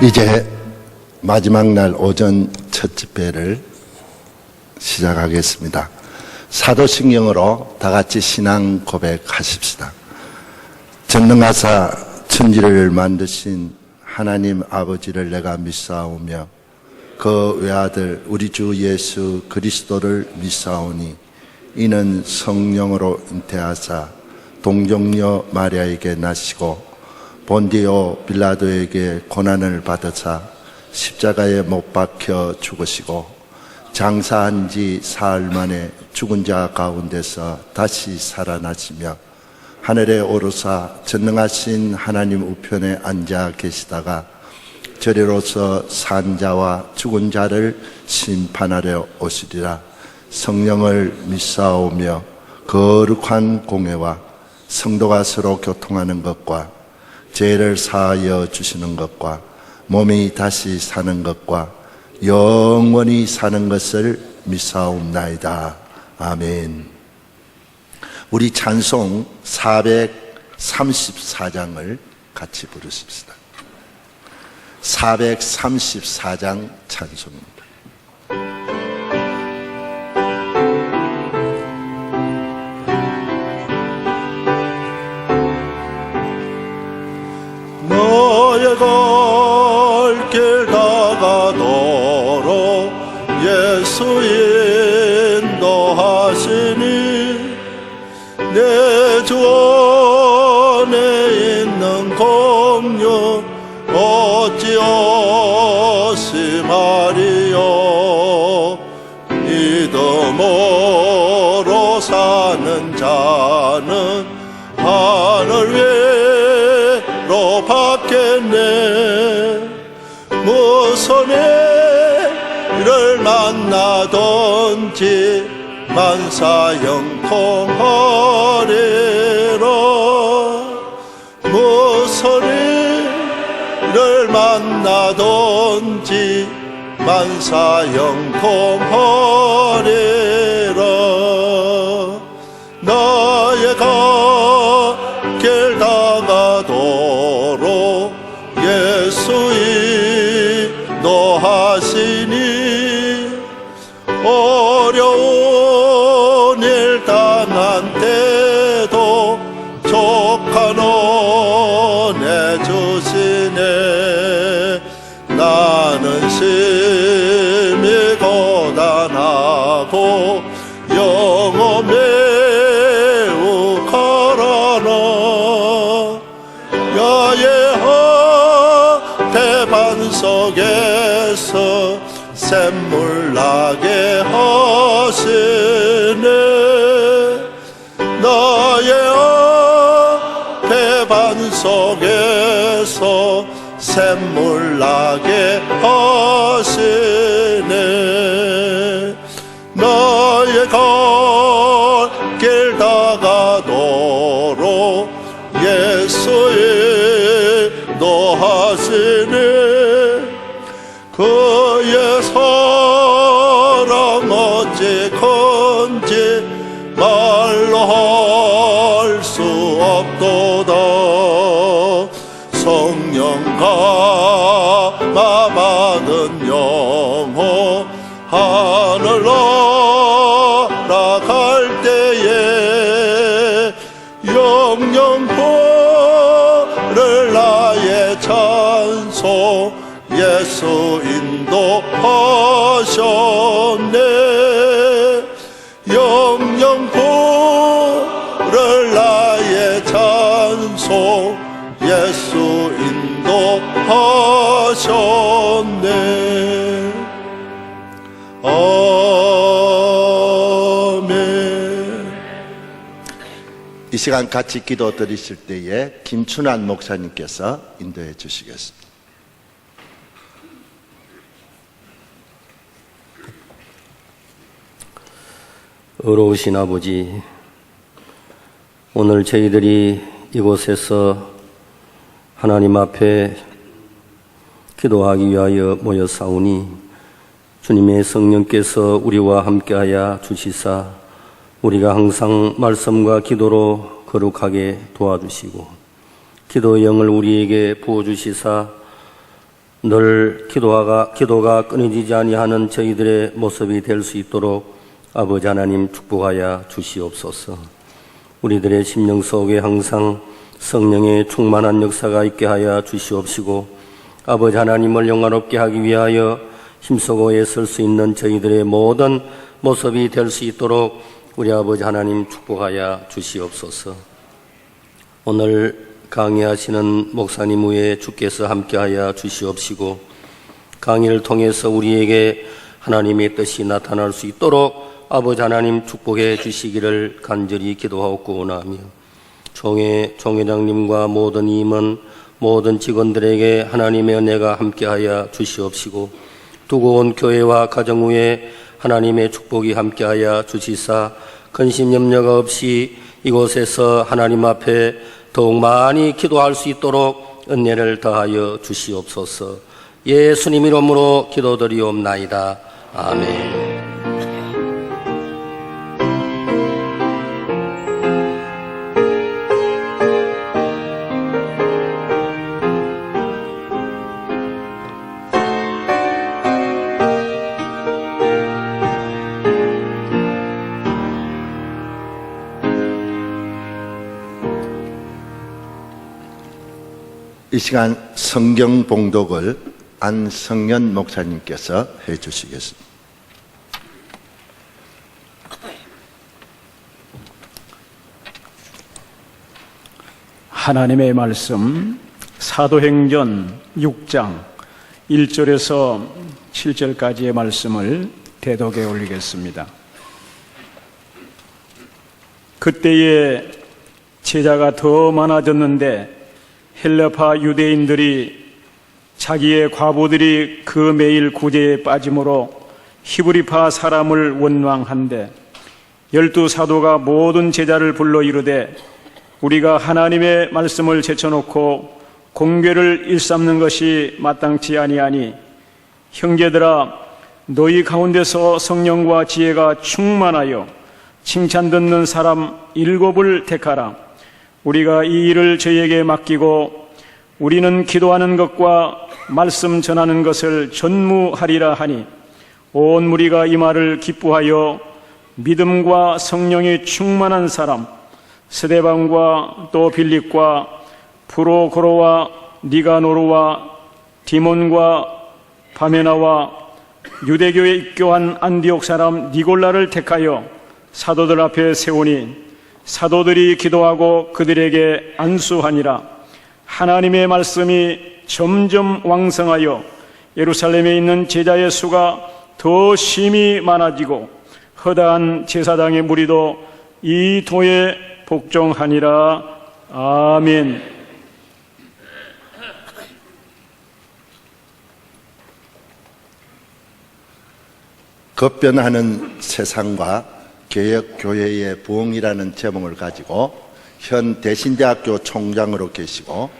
이제 마지막 날 오전 첫 집회를 시작하겠습니다. 사도신경으로 다 같이 신앙 고백하십시다. 전능하사 천지를 만드신 하나님 아버지를 내가 믿사오며 그 외아들 우리 주 예수 그리스도를 믿사오니 이는 성령으로 잉태하사 동정녀 마리아에게 나시고 본디오 빌라도에게 고난을 받으사 십자가에 못 박혀 죽으시고 장사한 지 사흘 만에 죽은 자 가운데서 다시 살아나시며 하늘에 오르사 전능하신 하나님 우편에 앉아 계시다가 저리로서 산 자와 죽은 자를 심판하려 오시리라. 성령을 믿사오며 거룩한 공회와 성도가 서로 교통하는 것과 죄를 사하여 주시는 것과 몸이 다시 사는 것과 영원히 사는 것을 믿사옵나이다. 아멘. 우리 찬송 434장을 같이 부르십시다. 434장 찬송입니다. 너의 갈 길 다가도록 예수 인도하시니 내 주 안에 있는 공유 어찌없이 말이요 믿음으로 사는 자는 하늘 위로 받겠네. 무슨 일을 만나든지 만사형통하리라. 무슨 일을 만나든지 만사형통하리라. 나의 길 다가도록 예수 인도하시니 어려운 일 당한 때도 족한 은혜 주시네. 나는 심히 고단하고 영혼 매우 가라나. 야외 배반 속에서 샘물 나게 하시네. 나의 배반 속에서 샘물 나게 하시네. 그의 사랑 어찌 큰지 말로 할 수 없도다. 성령 감화 받은 영혼 하늘 날아갈 때에 영영 부를 나의 찬송 예수 인도하셨네. 영영 부를 나의 찬송 예수 인도하셨네. 아멘. 이 시간 같이 기도 드리실 때에 김춘환 목사님께서 인도해 주시겠습니다. 의로우신 아버지, 오늘 저희들이 이곳에서 하나님 앞에 기도하기 위하여 모였사오니 주님의 성령께서 우리와 함께하여 주시사 우리가 항상 말씀과 기도로 거룩하게 도와주시고 기도의 영을 우리에게 부어주시사 늘 기도가 끊이지 아니하는 저희들의 모습이 될 수 있도록 아버지 하나님 축복하여 주시옵소서. 우리들의 심령 속에 항상 성령의 충만한 역사가 있게 하여 주시옵시고 아버지 하나님을 영화롭게 하기 위하여 힘쓰고 애쓸 수 있는 저희들의 모든 모습이 될 수 있도록 우리 아버지 하나님 축복하여 주시옵소서. 오늘 강의하시는 목사님 외에 주께서 함께하여 주시옵시고 강의를 통해서 우리에게 하나님의 뜻이 나타날 수 있도록 아버지 하나님 축복해 주시기를 간절히 기도하고 원하며 총회장님과 모든 임원 모든 직원들에게 하나님의 은혜가 함께하여 주시옵시고 두고 온 교회와 가정 위에 하나님의 축복이 함께하여 주시사 근심 염려가 없이 이곳에서 하나님 앞에 더욱 많이 기도할 수 있도록 은혜를 더하여 주시옵소서. 예수님 이름으로 기도드리옵나이다. 아멘. 이 시간 성경 봉독을 안성년 목사님께서 해 주시겠습니다. 하나님의 말씀 사도행전 6장 1절에서 7절까지의 말씀을 대독에 올리겠습니다. 그때에 제자가 더 많아졌는데 헬라파 유대인들이 자기의 과부들이 그 매일 구제에 빠짐으로 히브리파 사람을 원망한데 12 사도가 모든 제자를 불러 이르되 우리가 하나님의 말씀을 제쳐놓고 공궤를 일삼는 것이 마땅치 아니하니 형제들아 너희 가운데서 성령과 지혜가 충만하여 칭찬 듣는 사람 7을 택하라. 우리가 이 일을 저희에게 맡기고 우리는 기도하는 것과 말씀 전하는 것을 전무하리라 하니 온 무리가 이 말을 기뻐하여 믿음과 성령이 충만한 사람 스데반과 또 빌립과 프로고로와 니가노르와 디몬과 바메나와 유대교에 입교한 안디옥 사람 니골라를 택하여 사도들 앞에 세우니 사도들이 기도하고 그들에게 안수하니라. 하나님의 말씀이 점점 왕성하여 예루살렘에 있는 제자의 수가 더 심히 많아지고 허다한 제사장의 무리도 이 도에 복종하니라. 아멘. 급변하는 세상과 개혁교회의 부흥이라는 제목을 가지고 현 대신대학교 총장으로 계시고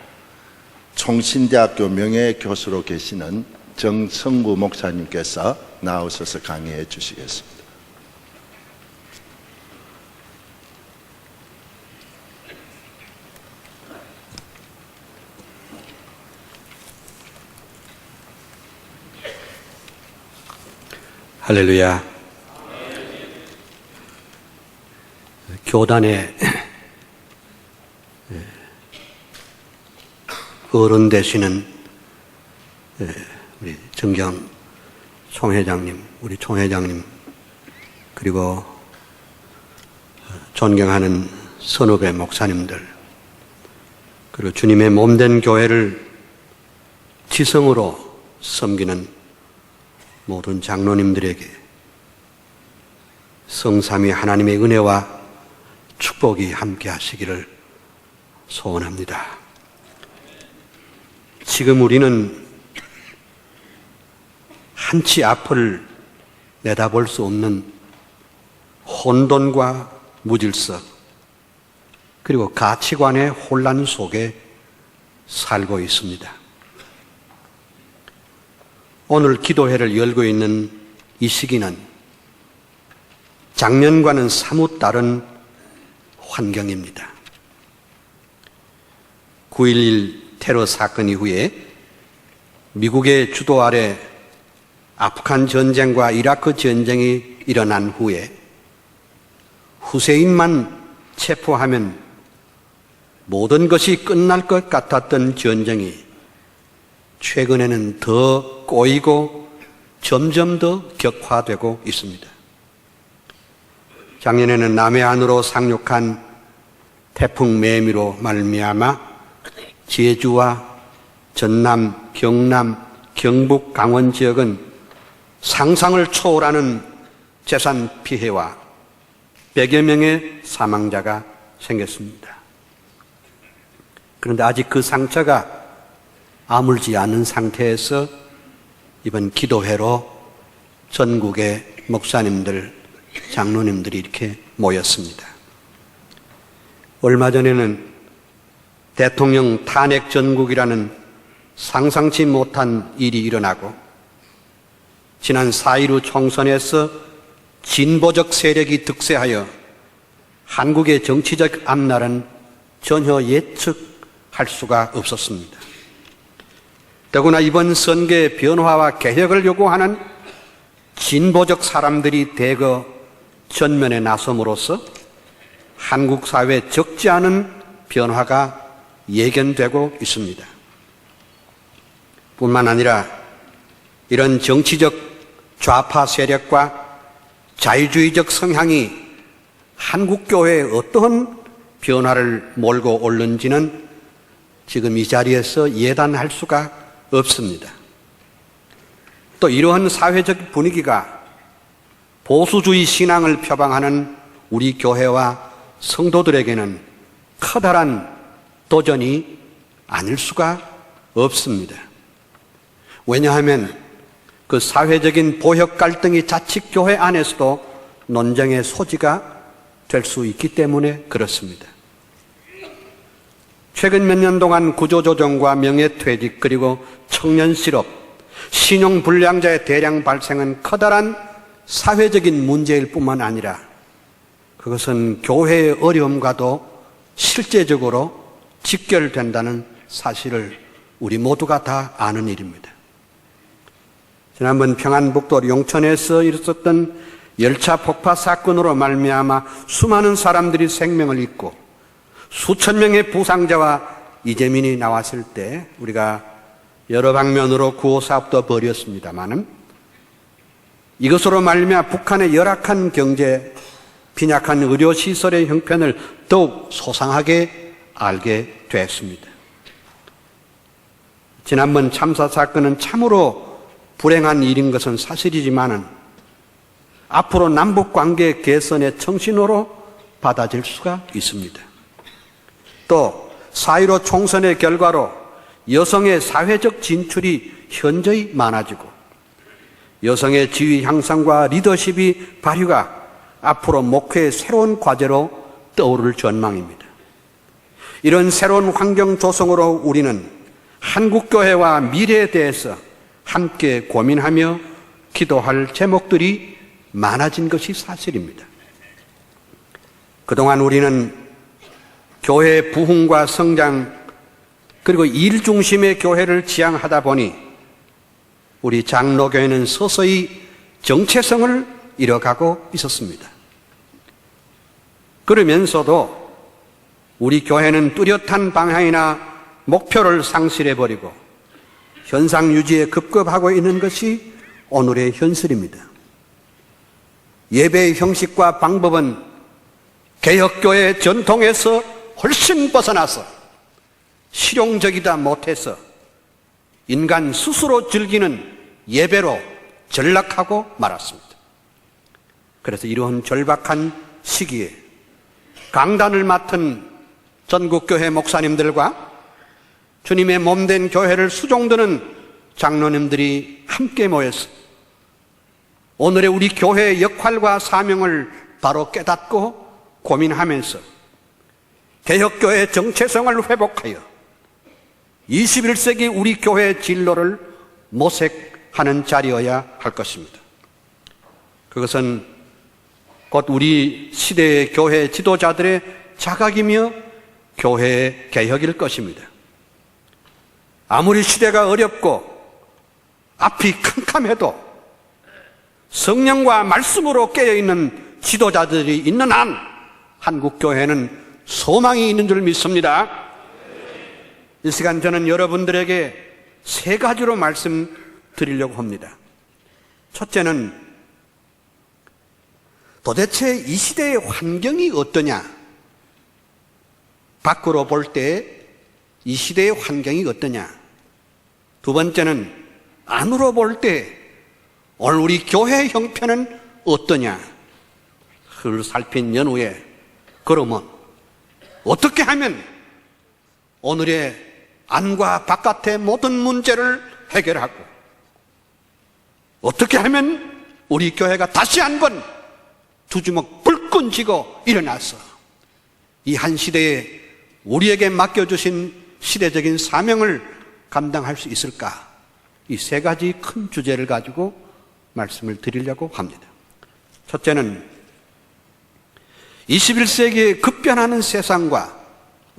총신대학교 명예교수로 계시는 정성구 목사님께서 나오셔서 강의해 주시겠습니다. 할렐루야. 교단의 어른 되시는 우리 정경 총회장님, 우리 총회장님, 그리고 존경하는 선후배 목사님들, 그리고 주님의 몸된 교회를 지성으로 섬기는 모든 장로님들에게 성삼위 하나님의 은혜와 축복이 함께 하시기를 소원합니다. 지금 우리는 한치 앞을 내다볼 수 없는 혼돈과 무질서, 그리고 가치관의 혼란 속에 살고 있습니다. 오늘 기도회를 열고 있는 이 시기는 작년과는 사뭇 다른 환경입니다. 9.11 테러 사건 이후에 미국의 주도 아래 아프간 전쟁과 이라크 전쟁이 일어난 후에 후세인만 체포하면 모든 것이 끝날 것 같았던 전쟁이 최근에는 더 꼬이고 점점 더 격화되고 있습니다. 작년에는 남해안으로 상륙한 태풍 매미로 말미암아 제주와 전남, 경남, 경북, 강원 지역은 상상을 초월하는 재산 피해와 100여 명의 사망자가 생겼습니다. 그런데 아직 그 상처가 아물지 않은 상태에서 이번 기도회로 전국의 목사님들, 장로님들이 이렇게 모였습니다. 얼마 전에는 대통령 탄핵 전국이라는 상상치 못한 일이 일어나고 지난 4.15 총선에서 진보적 세력이 득세하여 한국의 정치적 앞날은 전혀 예측할 수가 없었습니다. 더구나 이번 선거의 변화와 개혁을 요구하는 진보적 사람들이 대거 전면에 나섬으로써 한국 사회에 적지 않은 변화가 예견되고 있습니다. 뿐만 아니라 이런 정치적 좌파 세력과 자유주의적 성향이 한국교회에 어떠한 변화를 몰고 올는지는 지금 이 자리에서 예단할 수가 없습니다. 또 이러한 사회적 분위기가 보수주의 신앙을 표방하는 우리 교회와 성도들에게는 커다란 도전이 아닐 수가 없습니다. 왜냐하면 그 사회적인 보역 갈등이 자칫 교회 안에서도 논쟁의 소지가 될 수 있기 때문에 그렇습니다. 최근 몇 년 동안 구조조정과 명예퇴직 그리고 청년 실업, 신용불량자의 대량 발생은 커다란 사회적인 문제일 뿐만 아니라 그것은 교회의 어려움과도 실제적으로 직결된다는 사실을 우리 모두가 다 아는 일입니다. 지난번 평안북도 용천에서 일어섰던 열차 폭파 사건으로 말미암아 수많은 사람들이 생명을 잃고 수천 명의 부상자와 이재민이 나왔을 때 우리가 여러 방면으로 구호 사업도 벌였습니다마는 이것으로 말미암아 북한의 열악한 경제, 빈약한 의료시설의 형편을 더욱 소상하게 알게 됐습니다. 지난번 참사 사건은 참으로 불행한 일인 것은 사실이지만은 앞으로 남북관계 개선의 청신호로 받아질 수가 있습니다. 또 4.15 총선의 결과로 여성의 사회적 진출이 현저히 많아지고 여성의 지위 향상과 리더십이 발휘가 앞으로 목회의 새로운 과제로 떠오를 전망입니다. 이런 새로운 환경 조성으로 우리는 한국교회와 미래에 대해서 함께 고민하며 기도할 제목들이 많아진 것이 사실입니다. 그동안 우리는 교회 부흥과 성장 그리고 일 중심의 교회를 지향하다 보니 우리 장로교회는 서서히 정체성을 잃어가고 있었습니다. 그러면서도 우리 교회는 뚜렷한 방향이나 목표를 상실해버리고 현상 유지에 급급하고 있는 것이 오늘의 현실입니다. 예배의 형식과 방법은 개혁교회 전통에서 훨씬 벗어나서 실용적이다 못해서 인간 스스로 즐기는 예배로 전락하고 말았습니다. 그래서 이러한 절박한 시기에 강단을 맡은 전국교회 목사님들과 주님의 몸된 교회를 수종드는 장로님들이 함께 모여서 오늘의 우리 교회의 역할과 사명을 바로 깨닫고 고민하면서 개혁교회의 정체성을 회복하여 21세기 우리 교회의 진로를 모색하는 자리여야 할 것입니다. 그것은 곧 우리 시대의 교회 지도자들의 자각이며 교회의 개혁일 것입니다. 아무리 시대가 어렵고 앞이 캄캄해도 성령과 말씀으로 깨어있는 지도자들이 있는 한 한국교회는 소망이 있는 줄 믿습니다. 이 시간 저는 여러분들에게 세 가지로 말씀드리려고 합니다. 첫째는 도대체 이 시대의 환경이 어떠냐? 밖으로 볼 때 이 시대의 환경이 어떠냐? 두 번째는 안으로 볼 때 오늘 우리 교회의 형편은 어떠냐? 그걸 살핀 연후에 그러면 어떻게 하면 오늘의 안과 바깥의 모든 문제를 해결하고 어떻게 하면 우리 교회가 다시 한번 두 주먹 불끈 쥐고 일어나서 이 한 시대에 우리에게 맡겨주신 시대적인 사명을 감당할 수 있을까? 이 세 가지 큰 주제를 가지고 말씀을 드리려고 합니다. 첫째는 21세기에 급변하는 세상과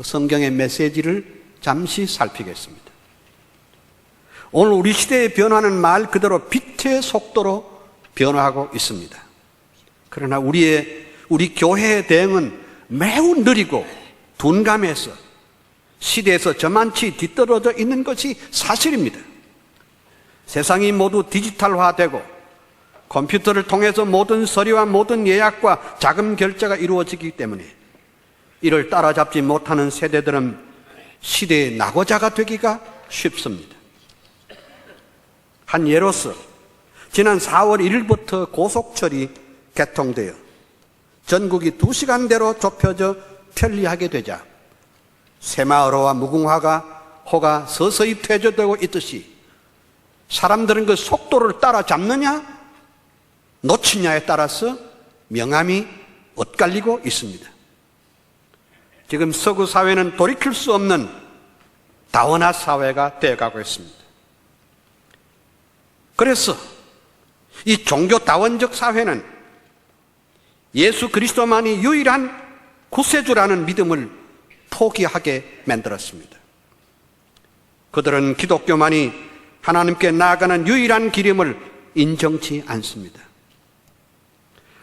성경의 메시지를 잠시 살피겠습니다. 오늘 우리 시대의 변화는 말 그대로 빛의 속도로 변화하고 있습니다. 그러나 우리 교회의 대응은 매우 느리고 둔감해서 시대에서 저만치 뒤떨어져 있는 것이 사실입니다. 세상이 모두 디지털화되고 컴퓨터를 통해서 모든 서류와 모든 예약과 자금 결제가 이루어지기 때문에 이를 따라잡지 못하는 세대들은 시대의 낙오자가 되기가 쉽습니다. 한 예로서 지난 4월 1일부터 고속철이 개통되어 전국이 2시간대로 좁혀져 편리하게 되자 새마을호와 무궁화호가 서서히 퇴조되고 있듯이 사람들은 그 속도를 따라잡느냐 놓치냐에 따라서 명암이 엇갈리고 있습니다. 지금 서구 사회는 돌이킬 수 없는 다원화 사회가 되어가고 있습니다. 그래서 이 종교 다원적 사회는 예수 그리스도만이 유일한 구세주라는 믿음을 포기하게 만들었습니다. 그들은 기독교만이 하나님께 나아가는 유일한 길임을 인정치 않습니다.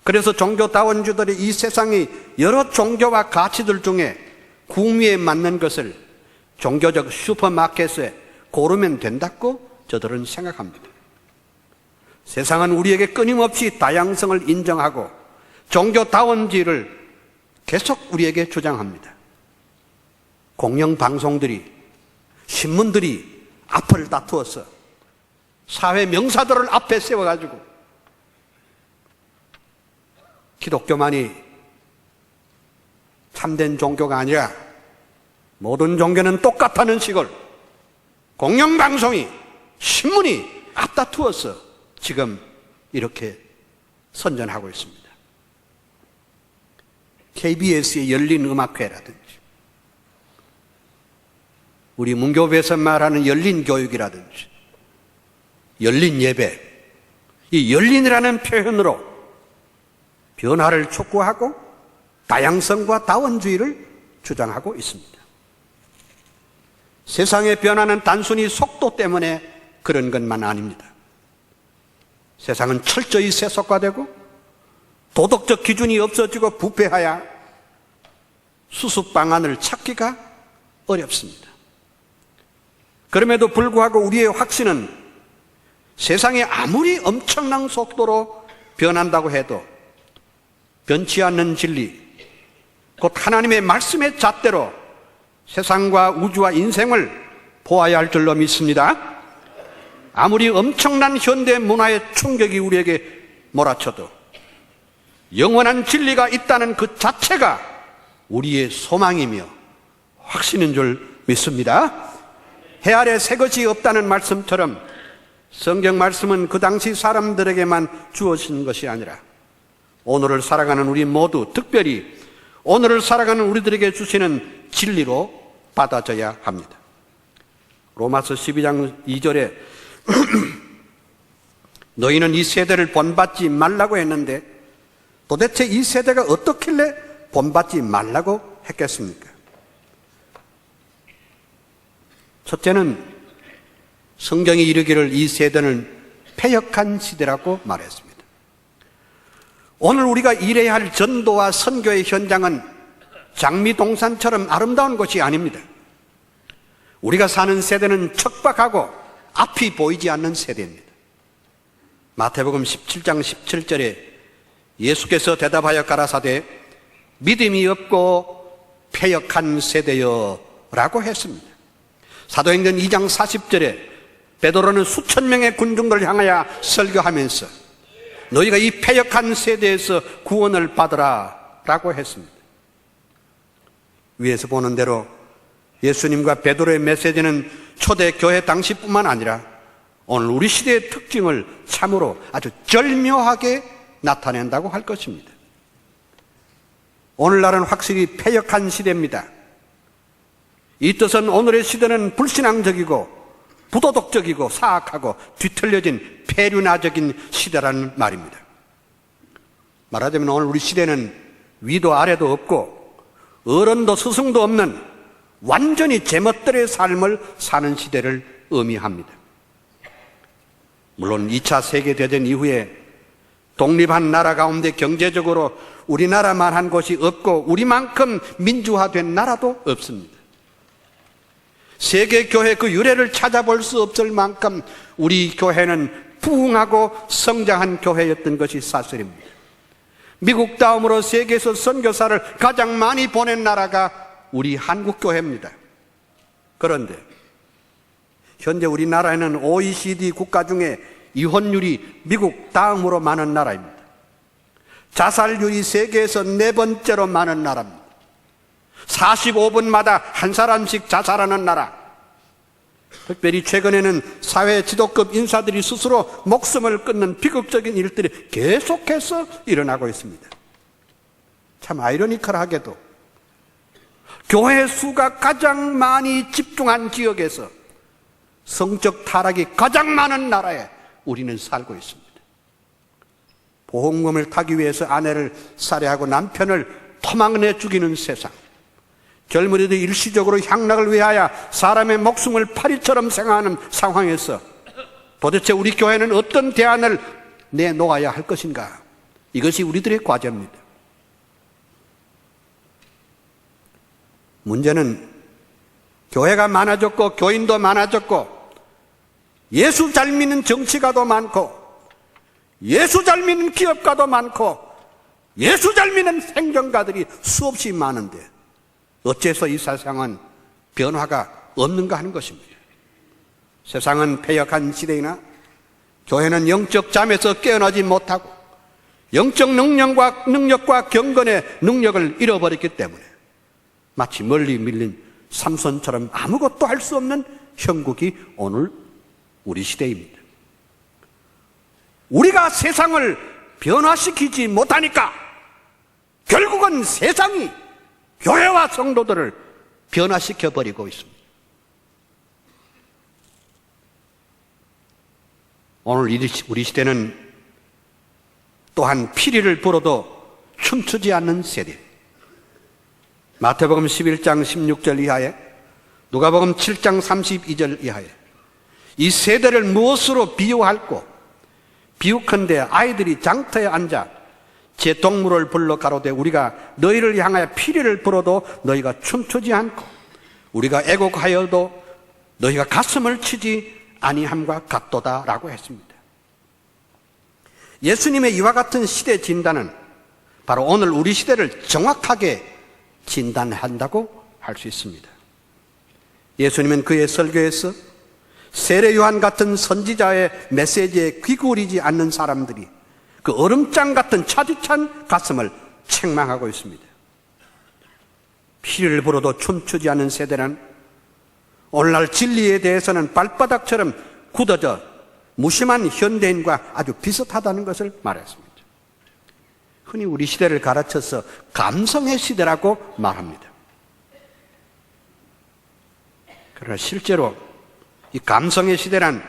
그래서 종교다원주들이 이 세상의 여러 종교와 가치들 중에 구미에 맞는 것을 종교적 슈퍼마켓에 고르면 된다고 저들은 생각합니다. 세상은 우리에게 끊임없이 다양성을 인정하고 종교다원주의를 계속 우리에게 주장합니다. 공영방송들이, 신문들이 앞을 다투어서 사회 명사들을 앞에 세워가지고 기독교만이 참된 종교가 아니라 모든 종교는 똑같다는 식을 공영방송이, 신문이 앞다투어서 지금 이렇게 선전하고 있습니다. KBS의 열린 음악회라든지 우리 문교부에서 말하는 열린 교육이라든지 열린 예배, 이 열린이라는 표현으로 변화를 촉구하고 다양성과 다원주의를 주장하고 있습니다. 세상의 변화는 단순히 속도 때문에 그런 것만 아닙니다. 세상은 철저히 세속화되고 도덕적 기준이 없어지고 부패하여 수습 방안을 찾기가 어렵습니다. 그럼에도 불구하고 우리의 확신은 세상이 아무리 엄청난 속도로 변한다고 해도 변치 않는 진리, 곧 하나님의 말씀의 잣대로 세상과 우주와 인생을 보아야 할 줄로 믿습니다. 아무리 엄청난 현대 문화의 충격이 우리에게 몰아쳐도 영원한 진리가 있다는 그 자체가 우리의 소망이며 확신인 줄 믿습니다. 해 아래 새 것이 없다는 말씀처럼 성경 말씀은 그 당시 사람들에게만 주어진 것이 아니라 오늘을 살아가는 우리 모두, 특별히 오늘을 살아가는 우리들에게 주시는 진리로 받아져야 합니다. 로마서 12장 2절에 너희는 이 세대를 본받지 말라고 했는데 도대체 이 세대가 어떻길래 본받지 말라고 했겠습니까? 첫째는 성경이 이르기를 이 세대는 패역한 시대라고 말했습니다. 오늘 우리가 일해야 할 전도와 선교의 현장은 장미동산처럼 아름다운 곳이 아닙니다. 우리가 사는 세대는 척박하고 앞이 보이지 않는 세대입니다. 마태복음 17장 17절에 예수께서 대답하여 가라사대 믿음이 없고 패역한 세대여 라고 했습니다. 사도행전 2장 40절에 베드로는 수천 명의 군중들을 향하여 설교하면서 너희가 이 패역한 세대에서 구원을 받으라 라고 했습니다. 위에서 보는 대로 예수님과 베드로의 메시지는 초대교회 당시뿐만 아니라 오늘 우리 시대의 특징을 참으로 아주 절묘하게 나타낸다고 할 것입니다. 오늘날은 확실히 패역한 시대입니다. 이 뜻은 오늘의 시대는 불신앙적이고 부도덕적이고 사악하고 뒤틀려진 폐륜화적인 시대라는 말입니다. 말하자면 오늘 우리 시대는 위도 아래도 없고 어른도 스승도 없는 완전히 제멋대로의 삶을 사는 시대를 의미합니다. 물론 2차 세계대전 이후에 독립한 나라 가운데 경제적으로 우리나라만한 곳이 없고 우리만큼 민주화된 나라도 없습니다. 세계교회 그 유래를 찾아볼 수 없을 만큼 우리 교회는 부흥하고 성장한 교회였던 것이 사실입니다. 미국 다음으로 세계에서 선교사를 가장 많이 보낸 나라가 우리 한국교회입니다. 그런데 현재 우리나라에는 OECD 국가 중에 이혼율이 미국 다음으로 많은 나라입니다. 자살률이 세계에서 4번째로 많은 나라입니다. 45분마다 한 사람씩 자살하는 나라. 특별히 최근에는 사회 지도급 인사들이 스스로 목숨을 끊는 비극적인 일들이 계속해서 일어나고 있습니다. 참 아이러니컬하게도 교회 수가 가장 많이 집중한 지역에서 성적 타락이 가장 많은 나라에 우리는 살고 있습니다. 보험금을 타기 위해서 아내를 살해하고 남편을 토막내 죽이는 세상. 젊은이들이 일시적으로 향락을 위하여 사람의 목숨을 파리처럼 생각하는 상황에서 도대체 우리 교회는 어떤 대안을 내놓아야 할 것인가? 이것이 우리들의 과제입니다. 문제는 교회가 많아졌고 교인도 많아졌고 예수 잘 믿는 정치가도 많고 예수 잘 믿는 기업가도 많고 예수 잘 믿는 행정가들이 수없이 많은데 어째서 이 세상은 변화가 없는가 하는 것입니다. 세상은 패역한 시대이나 교회는 영적 잠에서 깨어나지 못하고 영적 능력과 경건의 능력을 잃어버렸기 때문에 마치 멀리 밀린 삼손처럼 아무것도 할 수 없는 형국이 오늘 우리 시대입니다. 우리가 세상을 변화시키지 못하니까 결국은 세상이 교회와 성도들을 변화시켜버리고 있습니다. 오늘 우리 시대는 또한 피리를 불어도 춤추지 않는 세대. 마태복음 11장 16절 이하에, 누가복음 7장 32절 이하에 이 세대를 무엇으로 비유할꼬? 비유컨대 아이들이 장터에 앉아 제 동물을 불러 가로되 우리가 너희를 향하여 피리를 불어도 너희가 춤추지 않고 우리가 애곡하여도 너희가 가슴을 치지 아니함과 같도다라고 했습니다. 예수님의 이와 같은 시대 진단은 바로 오늘 우리 시대를 정확하게 진단한다고 할 수 있습니다. 예수님은 그의 설교에서 세례 요한 같은 선지자의 메시지에 귀구리지 않는 사람들이 그 얼음장 같은 차디찬 가슴을 책망하고 있습니다. 피리를 불어도 춤추지 않는 세대는 오늘날 진리에 대해서는 발바닥처럼 굳어져 무심한 현대인과 아주 비슷하다는 것을 말했습니다. 흔히 우리 시대를 가르쳐서 감성의 시대라고 말합니다. 그러나 실제로 이 감성의 시대란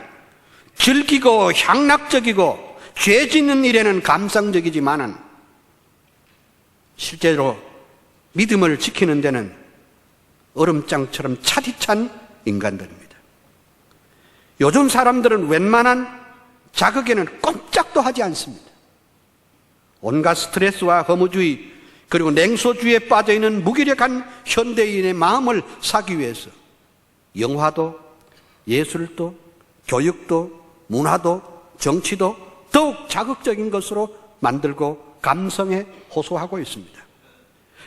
즐기고 향락적이고 죄 짓는 일에는 감성적이지만은 실제로 믿음을 지키는 데는 얼음장처럼 차디찬 인간들입니다. 요즘 사람들은 웬만한 자극에는 꼼짝도 하지 않습니다. 온갖 스트레스와 허무주의 그리고 냉소주의에 빠져있는 무기력한 현대인의 마음을 사기 위해서 영화도 예술도 교육도 문화도 정치도 더욱 자극적인 것으로 만들고 감성에 호소하고 있습니다.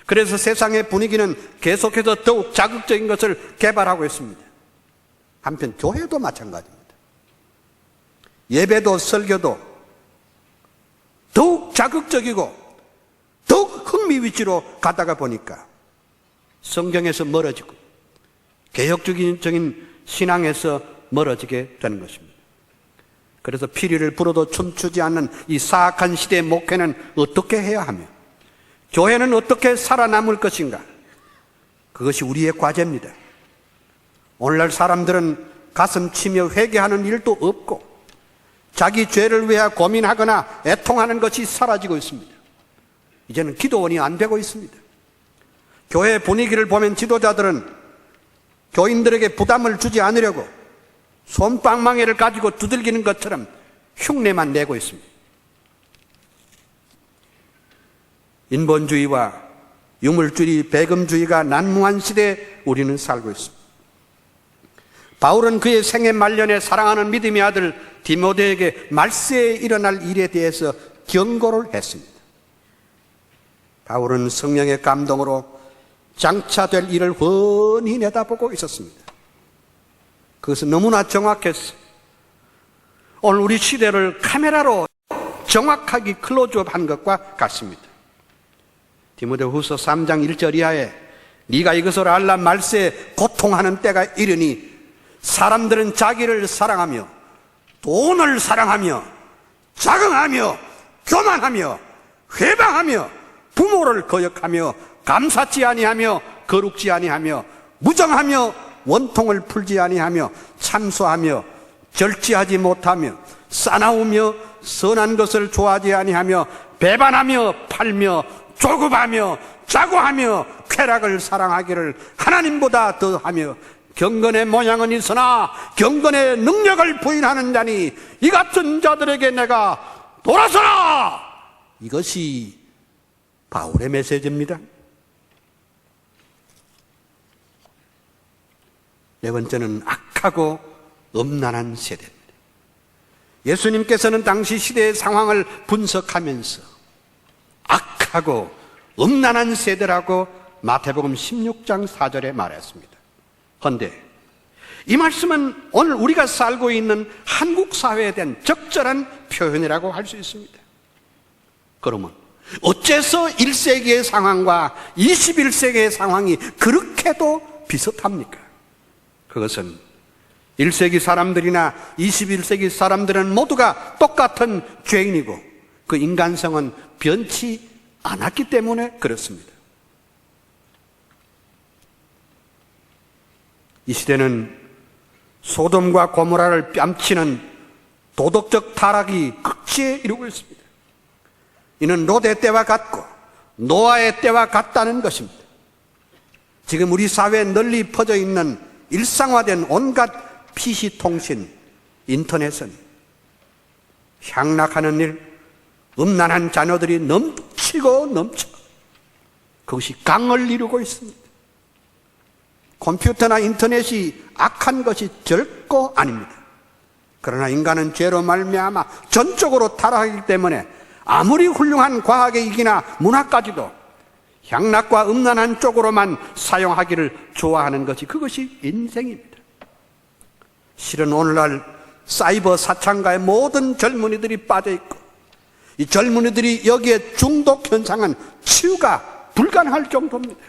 그래서 세상의 분위기는 계속해서 더욱 자극적인 것을 개발하고 있습니다. 한편 교회도 마찬가지입니다. 예배도 설교도 더욱 자극적이고 더욱 흥미 위주로 가다가 보니까 성경에서 멀어지고 개혁적인 신앙에서 멀어지게 되는 것입니다. 그래서 피리를 불어도 춤추지 않는 이 사악한 시대의 목회는 어떻게 해야 하며 교회는 어떻게 살아남을 것인가? 그것이 우리의 과제입니다. 오늘날 사람들은 가슴 치며 회개하는 일도 없고 자기 죄를 위해 고민하거나 애통하는 것이 사라지고 있습니다. 이제는 기도원이 안 되고 있습니다. 교회 분위기를 보면 지도자들은 교인들에게 부담을 주지 않으려고 솜방망이를 가지고 두들기는 것처럼 흉내만 내고 있습니다. 인본주의와 유물주의, 배금주의가 난무한 시대에 우리는 살고 있습니다. 바울은 그의 생애 말년에 사랑하는 믿음의 아들 디모데에게 말세에 일어날 일에 대해서 경고를 했습니다. 바울은 성령의 감동으로 장차될 일을 훤히 내다보고 있었습니다. 그것은 너무나 정확했어. 오늘 우리 시대를 카메라로 정확하게 클로즈업한 것과 같습니다. 디모데후서 3장 1절 이하에 네가 이것을 알라 말세에 고통하는 때가 이르니 사람들은 자기를 사랑하며 돈을 사랑하며 자긍하며 교만하며 회방하며 부모를 거역하며 감사치 아니하며 거룩지 아니하며 무정하며 원통을 풀지 아니하며 참소하며 절제하지 못하며 싸나우며 선한 것을 좋아하지 아니하며 배반하며 팔며 조급하며 자고하며 쾌락을 사랑하기를 하나님보다 더하며 경건의 모양은 있으나 경건의 능력을 부인하는 자니 이 같은 자들에게 내가 돌아서라! 이것이 바울의 메시지입니다. 네 번째는 악하고 음란한 세대입니다. 예수님께서는 당시 시대의 상황을 분석하면서 악하고 음란한 세대라고 마태복음 16장 4절에 말했습니다. 그런데 이 말씀은 오늘 우리가 살고 있는 한국 사회에 대한 적절한 표현이라고 할 수 있습니다. 그러면 어째서 1세기의 상황과 21세기의 상황이 그렇게도 비슷합니까? 그것은 1세기 사람들이나 21세기 사람들은 모두가 똑같은 죄인이고 그 인간성은 변치 않았기 때문에 그렇습니다. 이 시대는 소돔과 고모라를 뺨치는 도덕적 타락이 극치에 이르고 있습니다. 이는 롯의 때와 같고 노아의 때와 같다는 것입니다. 지금 우리 사회에 널리 퍼져 있는 일상화된 온갖 PC통신, 인터넷은 향락하는 일, 음란한 자녀들이 넘치고 넘쳐 그것이 강을 이루고 있습니다. 컴퓨터나 인터넷이 악한 것이 결코 아닙니다. 그러나 인간은 죄로 말미암아 전적으로 타락하기 때문에 아무리 훌륭한 과학이나 문화까지도 향락과 음란한 쪽으로만 사용하기를 좋아하는 것이 그것이 인생입니다. 실은 오늘날 사이버 사창가의 모든 젊은이들이 빠져 있고 이 젊은이들이 여기에 중독 현상은 치유가 불가능할 정도입니다.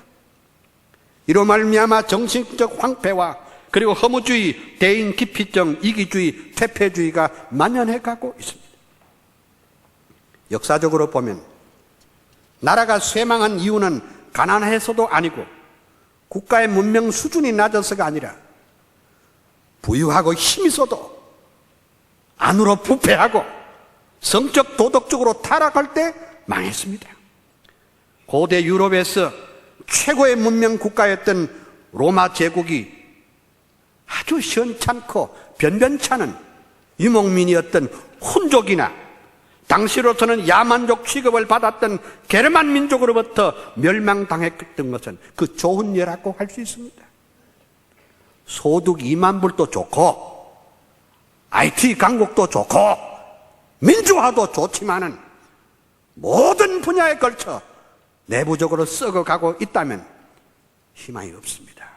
이로 말미암아 정신적 황폐와 그리고 허무주의, 대인 기피증, 이기주의, 퇴폐주의가 만연해 가고 있습니다. 역사적으로 보면 나라가 쇠망한 이유는 가난해서도 아니고 국가의 문명 수준이 낮아서가 아니라 부유하고 힘이 있어도 안으로 부패하고 성적 도덕적으로 타락할 때 망했습니다. 고대 유럽에서 최고의 문명 국가였던 로마 제국이 아주 시원찮고 변변찮은 유목민이었던 훈족이나 당시로서는 야만족 취급을 받았던 게르만 민족으로부터 멸망당했던 것은 그 좋은 예라고 할 수 있습니다. 소득 2만 불도 좋고 IT 강국도 좋고 민주화도 좋지만은 모든 분야에 걸쳐 내부적으로 썩어가고 있다면 희망이 없습니다.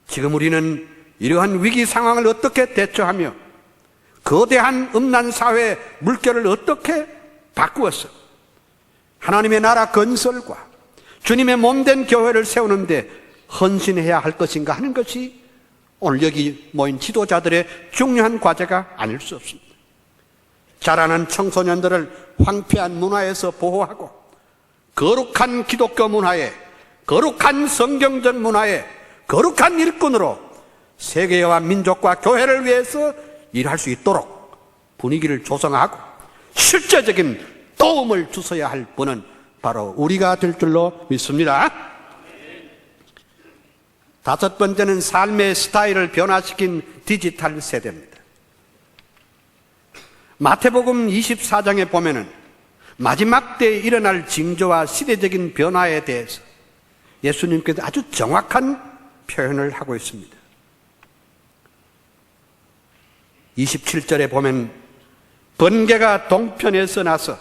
지금 우리는 이러한 위기 상황을 어떻게 대처하며 거대한 음란 사회의 물결을 어떻게 바꾸어서 하나님의 나라 건설과 주님의 몸된 교회를 세우는데 헌신해야 할 것인가 하는 것이 오늘 여기 모인 지도자들의 중요한 과제가 아닐 수 없습니다. 자라는 청소년들을 황폐한 문화에서 보호하고 거룩한 기독교 문화에, 거룩한 성경적 문화에, 거룩한 일꾼으로 세계와 민족과 교회를 위해서 일할 수 있도록 분위기를 조성하고 실제적인 도움을 주셔야 할 분은 바로 우리가 될 줄로 믿습니다. 다섯 번째는 삶의 스타일을 변화시킨 디지털 세대입니다. 마태복음 24장에 보면은 마지막 때에 일어날 징조와 시대적인 변화에 대해서 예수님께서 아주 정확한 표현을 하고 있습니다. 27절에 보면 번개가 동편에서 나서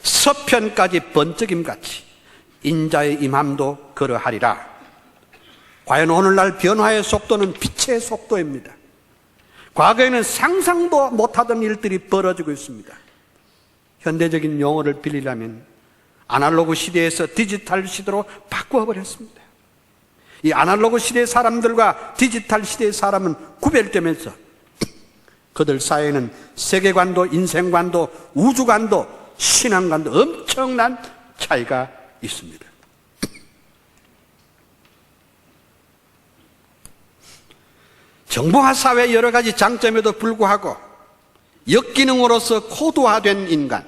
서편까지 번쩍임같이 인자의 임함도 그러하리라. 과연 오늘날 변화의 속도는 빛의 속도입니다. 과거에는 상상도 못하던 일들이 벌어지고 있습니다. 현대적인 용어를 빌리려면 아날로그 시대에서 디지털 시대로 바꾸어버렸습니다. 이 아날로그 시대의 사람들과 디지털 시대의 사람은 구별되면서 그들 사이에는 세계관도 인생관도 우주관도 신앙관도 엄청난 차이가 있습니다. 정보화 사회의 여러 가지 장점에도 불구하고 역기능으로서 코드화된 인간,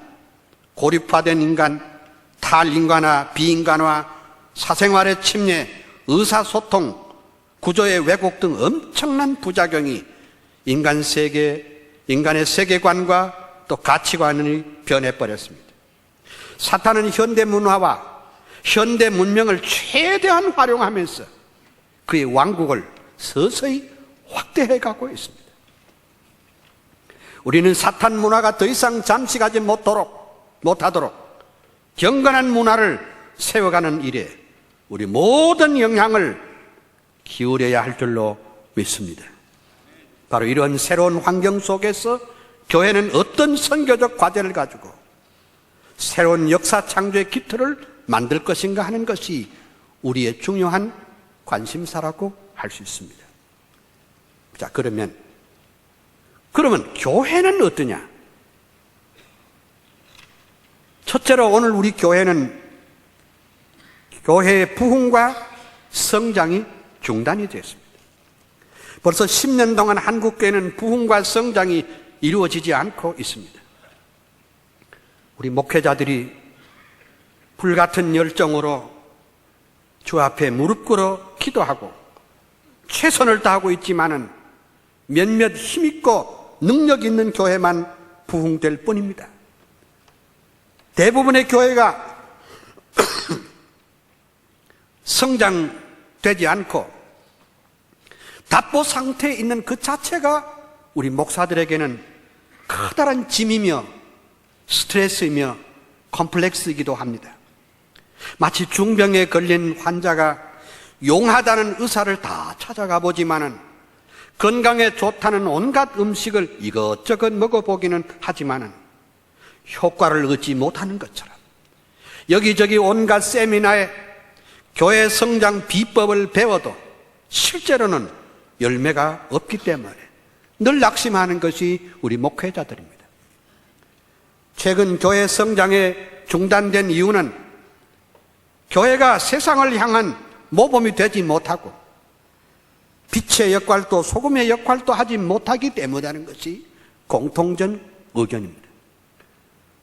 고립화된 인간, 탈인간화, 비인간화, 사생활의 침해, 의사소통, 구조의 왜곡 등 엄청난 부작용이 인간의 세계관과 또 가치관이 변해버렸습니다. 사탄은 현대 문화와 현대 문명을 최대한 활용하면서 그의 왕국을 서서히 확대해가고 있습니다. 우리는 사탄 문화가 더 이상 잠식하지 못하도록 경건한 문화를 세워가는 일에 우리 모든 영향을 기울여야 할 줄로 믿습니다. 바로 이런 새로운 환경 속에서 교회는 어떤 선교적 과제를 가지고 새로운 역사 창조의 기틀을 만들 것인가 하는 것이 우리의 중요한 관심사라고 할 수 있습니다. 자, 그러면 교회는 어떠냐? 첫째로 오늘 우리 교회는 교회의 부흥과 성장이 중단이 됐습니다. 벌써 10년 동안 한국교회는 부흥과 성장이 이루어지지 않고 있습니다. 우리 목회자들이 불같은 열정으로 주 앞에 무릎 꿇어 기도하고 최선을 다하고 있지만은 몇몇 힘있고 능력 있는 교회만 부흥될 뿐입니다. 대부분의 교회가 성장되지 않고 답보 상태에 있는 그 자체가 우리 목사들에게는 커다란 짐이며 스트레스이며 컴플렉스이기도 합니다. 마치 중병에 걸린 환자가 용하다는 의사를 다 찾아가 보지만은 건강에 좋다는 온갖 음식을 이것저것 먹어보기는 하지만은 효과를 얻지 못하는 것처럼 여기저기 온갖 세미나에 교회 성장 비법을 배워도 실제로는 열매가 없기 때문에 늘 낙심하는 것이 우리 목회자들입니다. 최근 교회 성장에 중단된 이유는 교회가 세상을 향한 모범이 되지 못하고 빛의 역할도 소금의 역할도 하지 못하기 때문이라는 것이 공통된 의견입니다.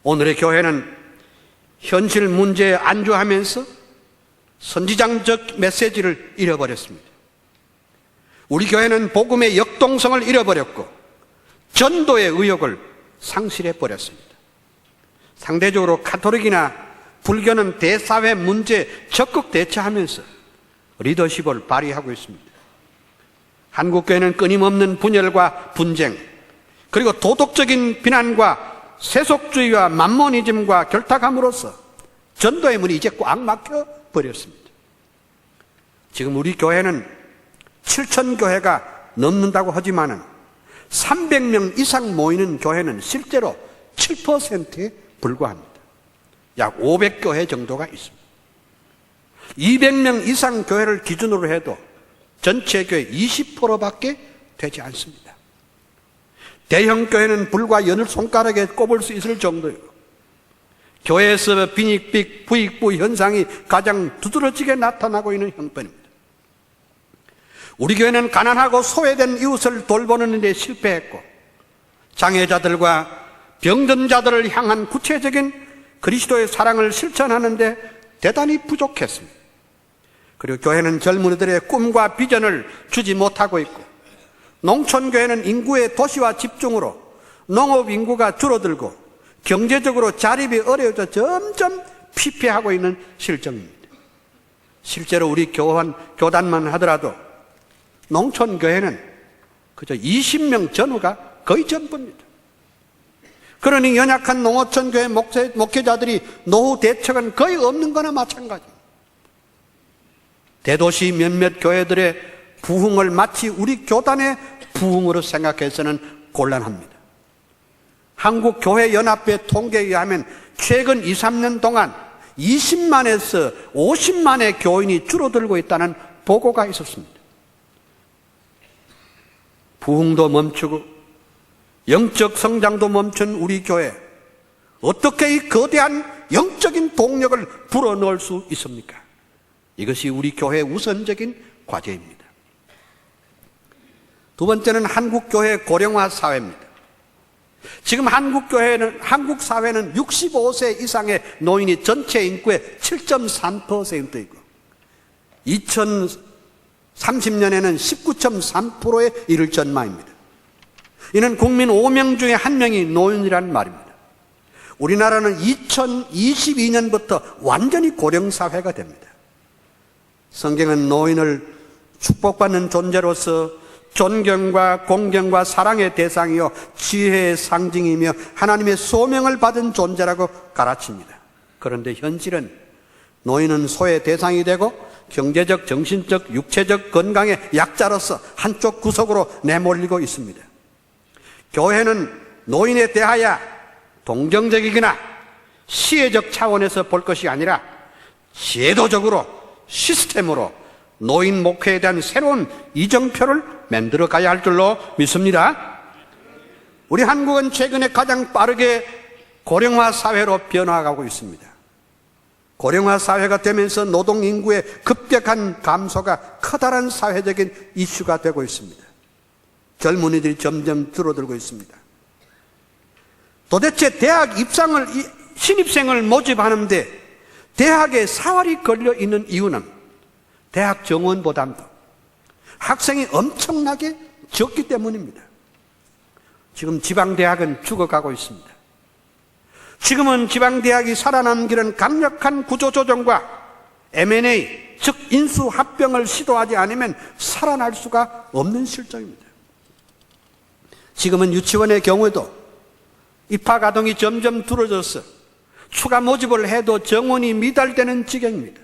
오늘의 교회는 현실 문제에 안주하면서 선지자적 메시지를 잃어버렸습니다. 우리 교회는 복음의 역동성을 잃어버렸고 전도의 의욕을 상실해버렸습니다. 상대적으로 가톨릭이나 불교는 대사회 문제에 적극 대처하면서 리더십을 발휘하고 있습니다. 한국교회는 끊임없는 분열과 분쟁, 그리고 도덕적인 비난과 세속주의와 만모니즘과 결탁함으로써 전도의 문이 이제 꽉 막혀 버렸습니다. 지금 우리 교회는 7,000교회가 넘는다고 하지만은 300명 이상 모이는 교회는 실제로 7%에 불과합니다. 약 500교회 정도가 있습니다. 200명 이상 교회를 기준으로 해도 전체 교회 20%밖에 되지 않습니다. 대형 교회는 불과 여느 손가락에 꼽을 수 있을 정도예요. 교회에서 빈익빈 부익부 현상이 가장 두드러지게 나타나고 있는 형편입니다. 우리 교회는 가난하고 소외된 이웃을 돌보는 데 실패했고 장애자들과 병든 자들을 향한 구체적인 그리스도의 사랑을 실천하는 데 대단히 부족했습니다. 그리고 교회는 젊은이들의 꿈과 비전을 주지 못하고 있고 농촌교회는 인구의 도시화 집중으로 농업 인구가 줄어들고 경제적으로 자립이 어려워져 점점 피폐하고 있는 실정입니다. 실제로 우리 교단만 하더라도 농촌교회는 그저 20명 전후가 거의 전부입니다. 그러니 연약한 농어촌교회 목회자들이 노후 대책은 거의 없는 거나 마찬가지입니다. 대도시 몇몇 교회들의 부흥을 마치 우리 교단의 부흥으로 생각해서는 곤란합니다. 한국교회연합회 통계에 의하면 최근 2, 3년 동안 20만에서 50만의 교인이 줄어들고 있다는 보고가 있었습니다. 부흥도 멈추고 영적 성장도 멈춘 우리 교회, 어떻게 이 거대한 영적인 동력을 불어넣을 수 있습니까? 이것이 우리 교회의 우선적인 과제입니다. 두 번째는 한국교회 고령화 사회입니다. 지금 한국 사회는 65세 이상의 노인이 전체 인구의 7.3%이고 2030년에는 19.3%에 이를 전망입니다. 이는 국민 5명 중에 1명이 노인이란 말입니다. 우리나라는 2022년부터 완전히 고령사회가 됩니다. 성경은 노인을 축복받는 존재로서 존경과 공경과 사랑의 대상이요 지혜의 상징이며 하나님의 소명을 받은 존재라고 가르칩니다. 그런데 현실은 노인은 소외 대상이 되고 경제적, 정신적, 육체적 건강의 약자로서 한쪽 구석으로 내몰리고 있습니다. 교회는 노인에 대하여 동정적이거나 시혜적 차원에서 볼 것이 아니라 제도적으로 시스템으로 노인 목회에 대한 새로운 이정표를 만들어 가야 할 줄로 믿습니다. 우리 한국은 최근에 가장 빠르게 고령화 사회로 변화하고 있습니다. 고령화 사회가 되면서 노동 인구의 급격한 감소가 커다란 사회적인 이슈가 되고 있습니다. 젊은이들이 점점 줄어들고 있습니다. 도대체 대학 신입생을 모집하는데 대학에 사활이 걸려 있는 이유는 대학 정원보다도 학생이 엄청나게 적기 때문입니다. 지금 지방대학은 죽어가고 있습니다. 지금은 지방대학이 살아남기는 강력한 구조조정과 M&A, 즉 인수합병을 시도하지 않으면 살아날 수가 없는 실정입니다. 지금은 유치원의 경우에도 입학아동이 점점 줄어들어서 추가 모집을 해도 정원이 미달되는 지경입니다.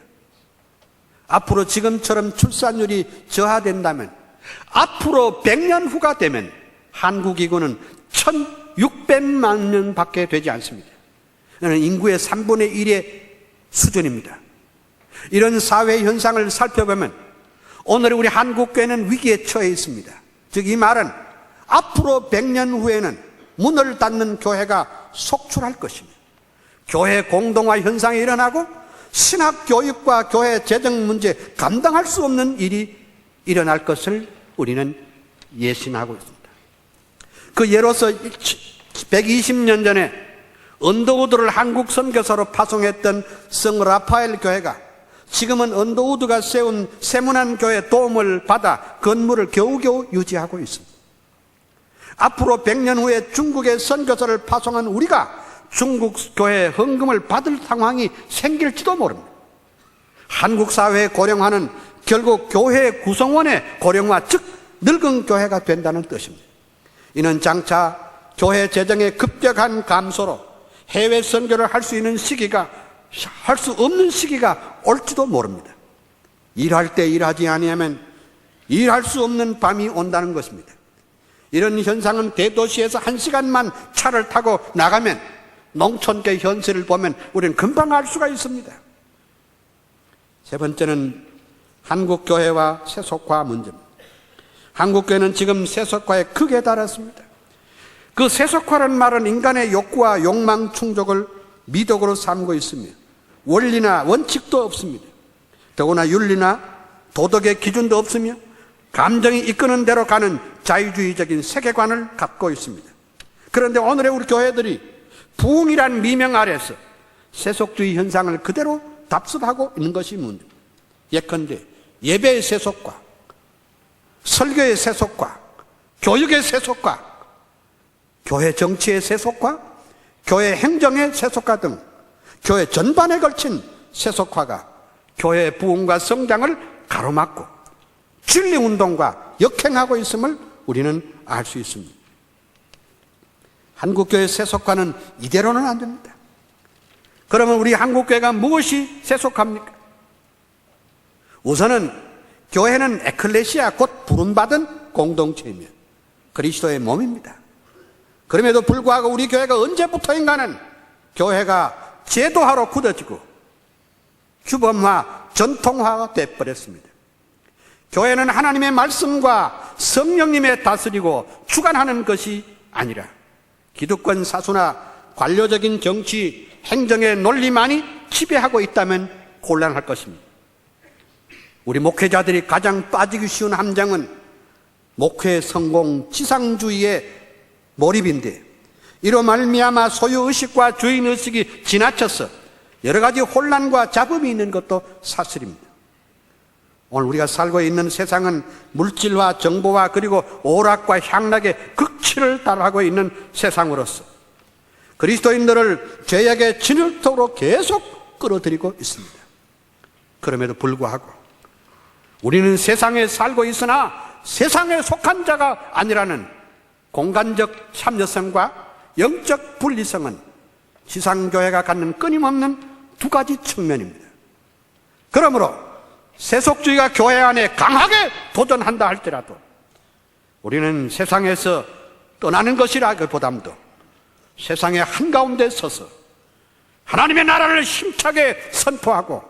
앞으로 지금처럼 출산율이 저하된다면 앞으로 100년 후가 되면 한국 인구는 1600만 명밖에 되지 않습니다. 이는 인구의 3분의 1의 수준입니다. 이런 사회 현상을 살펴보면 오늘 우리 한국교회는 위기에 처해 있습니다. 즉 이 말은 앞으로 100년 후에는 문을 닫는 교회가 속출할 것입니다. 교회 공동화 현상이 일어나고 신학교육과 교회 재정 문제 감당할 수 없는 일이 일어날 것을 우리는 예신하고 있습니다. 그 예로서 120년 전에 언더우드를 한국 선교사로 파송했던 성 라파엘 교회가 지금은 언더우드가 세운 세문안 교회 도움을 받아 건물을 겨우겨우 유지하고 있습니다. 앞으로 100년 후에 중국에 선교사를 파송한 우리가 중국 교회의 헌금을 받을 상황이 생길지도 모릅니다. 한국 사회의 고령화는 결국 교회 구성원의 고령화, 즉 늙은 교회가 된다는 뜻입니다. 이는 장차 교회 재정의 급격한 감소로 해외 선교를 할 수 있는 시기가, 할 수 없는 시기가 올지도 모릅니다. 일할 때 일하지 아니하면 일할 수 없는 밤이 온다는 것입니다. 이런 현상은 대도시에서 1시간만 차를 타고 나가면 농촌계 현실을 보면 우리는 금방 알 수가 있습니다. 세 번째는 한국교회와 세속화 문제입니다. 한국교회는 지금 세속화의 극에 달했습니다. 그 세속화라는 말은 인간의 욕구와 욕망 충족을 미덕으로 삼고 있으며 원리나 원칙도 없습니다. 더구나 윤리나 도덕의 기준도 없으며 감정이 이끄는 대로 가는 자유주의적인 세계관을 갖고 있습니다. 그런데 오늘의 우리 교회들이 부흥이란 미명 아래서 세속주의 현상을 그대로 답습하고 있는 것이 문제입니다. 예컨대 예배의 세속화, 설교의 세속화, 교육의 세속화, 교회 정치의 세속화, 교회 행정의 세속화 등 교회 전반에 걸친 세속화가 교회의 부흥과 성장을 가로막고 진리운동과 역행하고 있음을 우리는 알 수 있습니다. 한국교회 세속화는 이대로는 안 됩니다. 그러면 우리 한국교회가 무엇이 세속합니까? 우선은 교회는 에클레시아, 곧 부름받은 공동체이며 그리스도의 몸입니다. 그럼에도 불구하고 우리 교회가 언제부터인가는 교회가 제도화로 굳어지고 규범화, 전통화가 되어버렸습니다. 교회는 하나님의 말씀과 성령님의 다스리고 주관하는 것이 아니라 기득권 사수나 관료적인 정치, 행정의 논리만이 지배하고 있다면 곤란할 것입니다. 우리 목회자들이 가장 빠지기 쉬운 함정은 목회 성공 지상주의의 몰입인데 이로 말미암아 소유의식과 주인의식이 지나쳐서 여러 가지 혼란과 잡음이 있는 것도 사실입니다. 오늘 우리가 살고 있는 세상은 물질화, 정보화, 그리고 오락과 향락의 극치를 달하고 있는 세상으로서 그리스도인들을 죄악의 진흙탕으로 계속 끌어들이고 있습니다. 그럼에도 불구하고 우리는 세상에 살고 있으나 세상에 속한 자가 아니라는 공간적 참여성과 영적 분리성은 지상교회가 갖는 끊임없는 두 가지 측면입니다. 그러므로 세속주의가 교회 안에 강하게 도전한다 할지라도 우리는 세상에서 떠나는 것이라기보다도 세상의 한가운데 서서 하나님의 나라를 힘차게 선포하고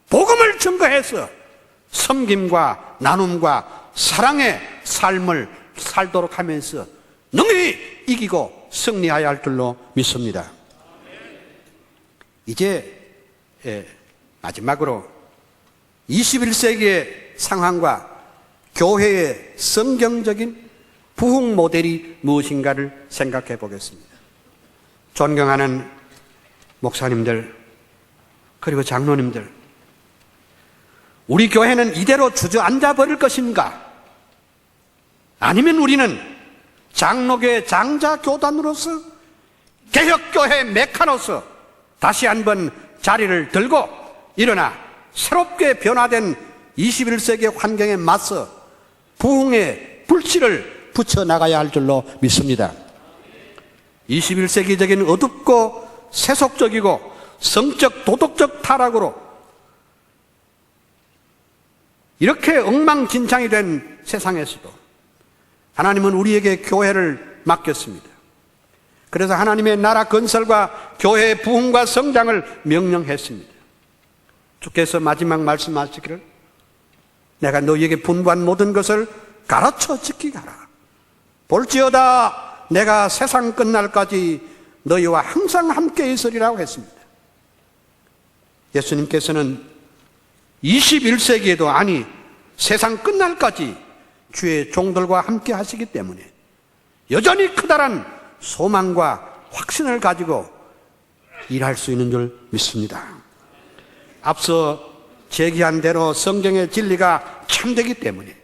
복음을 증거해서 섬김과 나눔과 사랑의 삶을 살도록 하면서 능히 이기고 승리해야 할 줄로 믿습니다. 이제 마지막으로 21세기의 상황과 교회의 성경적인 부흥 모델이 무엇인가를 생각해 보겠습니다. 존경하는 목사님들, 그리고 장로님들, 우리 교회는 이대로 주저앉아 버릴 것인가? 아니면 우리는 장로교회 장자교단으로서 개혁교회 메카로서 다시 한번 자리를 들고 일어나 새롭게 변화된 21세기 환경에 맞서 부흥의 불씨를 붙여나가야 할 줄로 믿습니다. 21세기적인 어둡고 세속적이고 성적 도덕적 타락으로 이렇게 엉망진창이 된 세상에서도 하나님은 우리에게 교회를 맡겼습니다. 그래서 하나님의 나라 건설과 교회의 부흥과 성장을 명령했습니다. 주께서 마지막 말씀하시기를 내가 너희에게 분부한 모든 것을 가르쳐 지키게 하라. 볼지어다 내가 세상 끝날까지 너희와 항상 함께 있으리라고 했습니다. 예수님께서는 21세기에도 아니 세상 끝날까지 주의 종들과 함께 하시기 때문에 여전히 커다란 소망과 확신을 가지고 일할 수 있는 줄 믿습니다. 앞서 제기한 대로 성경의 진리가 참되기 때문에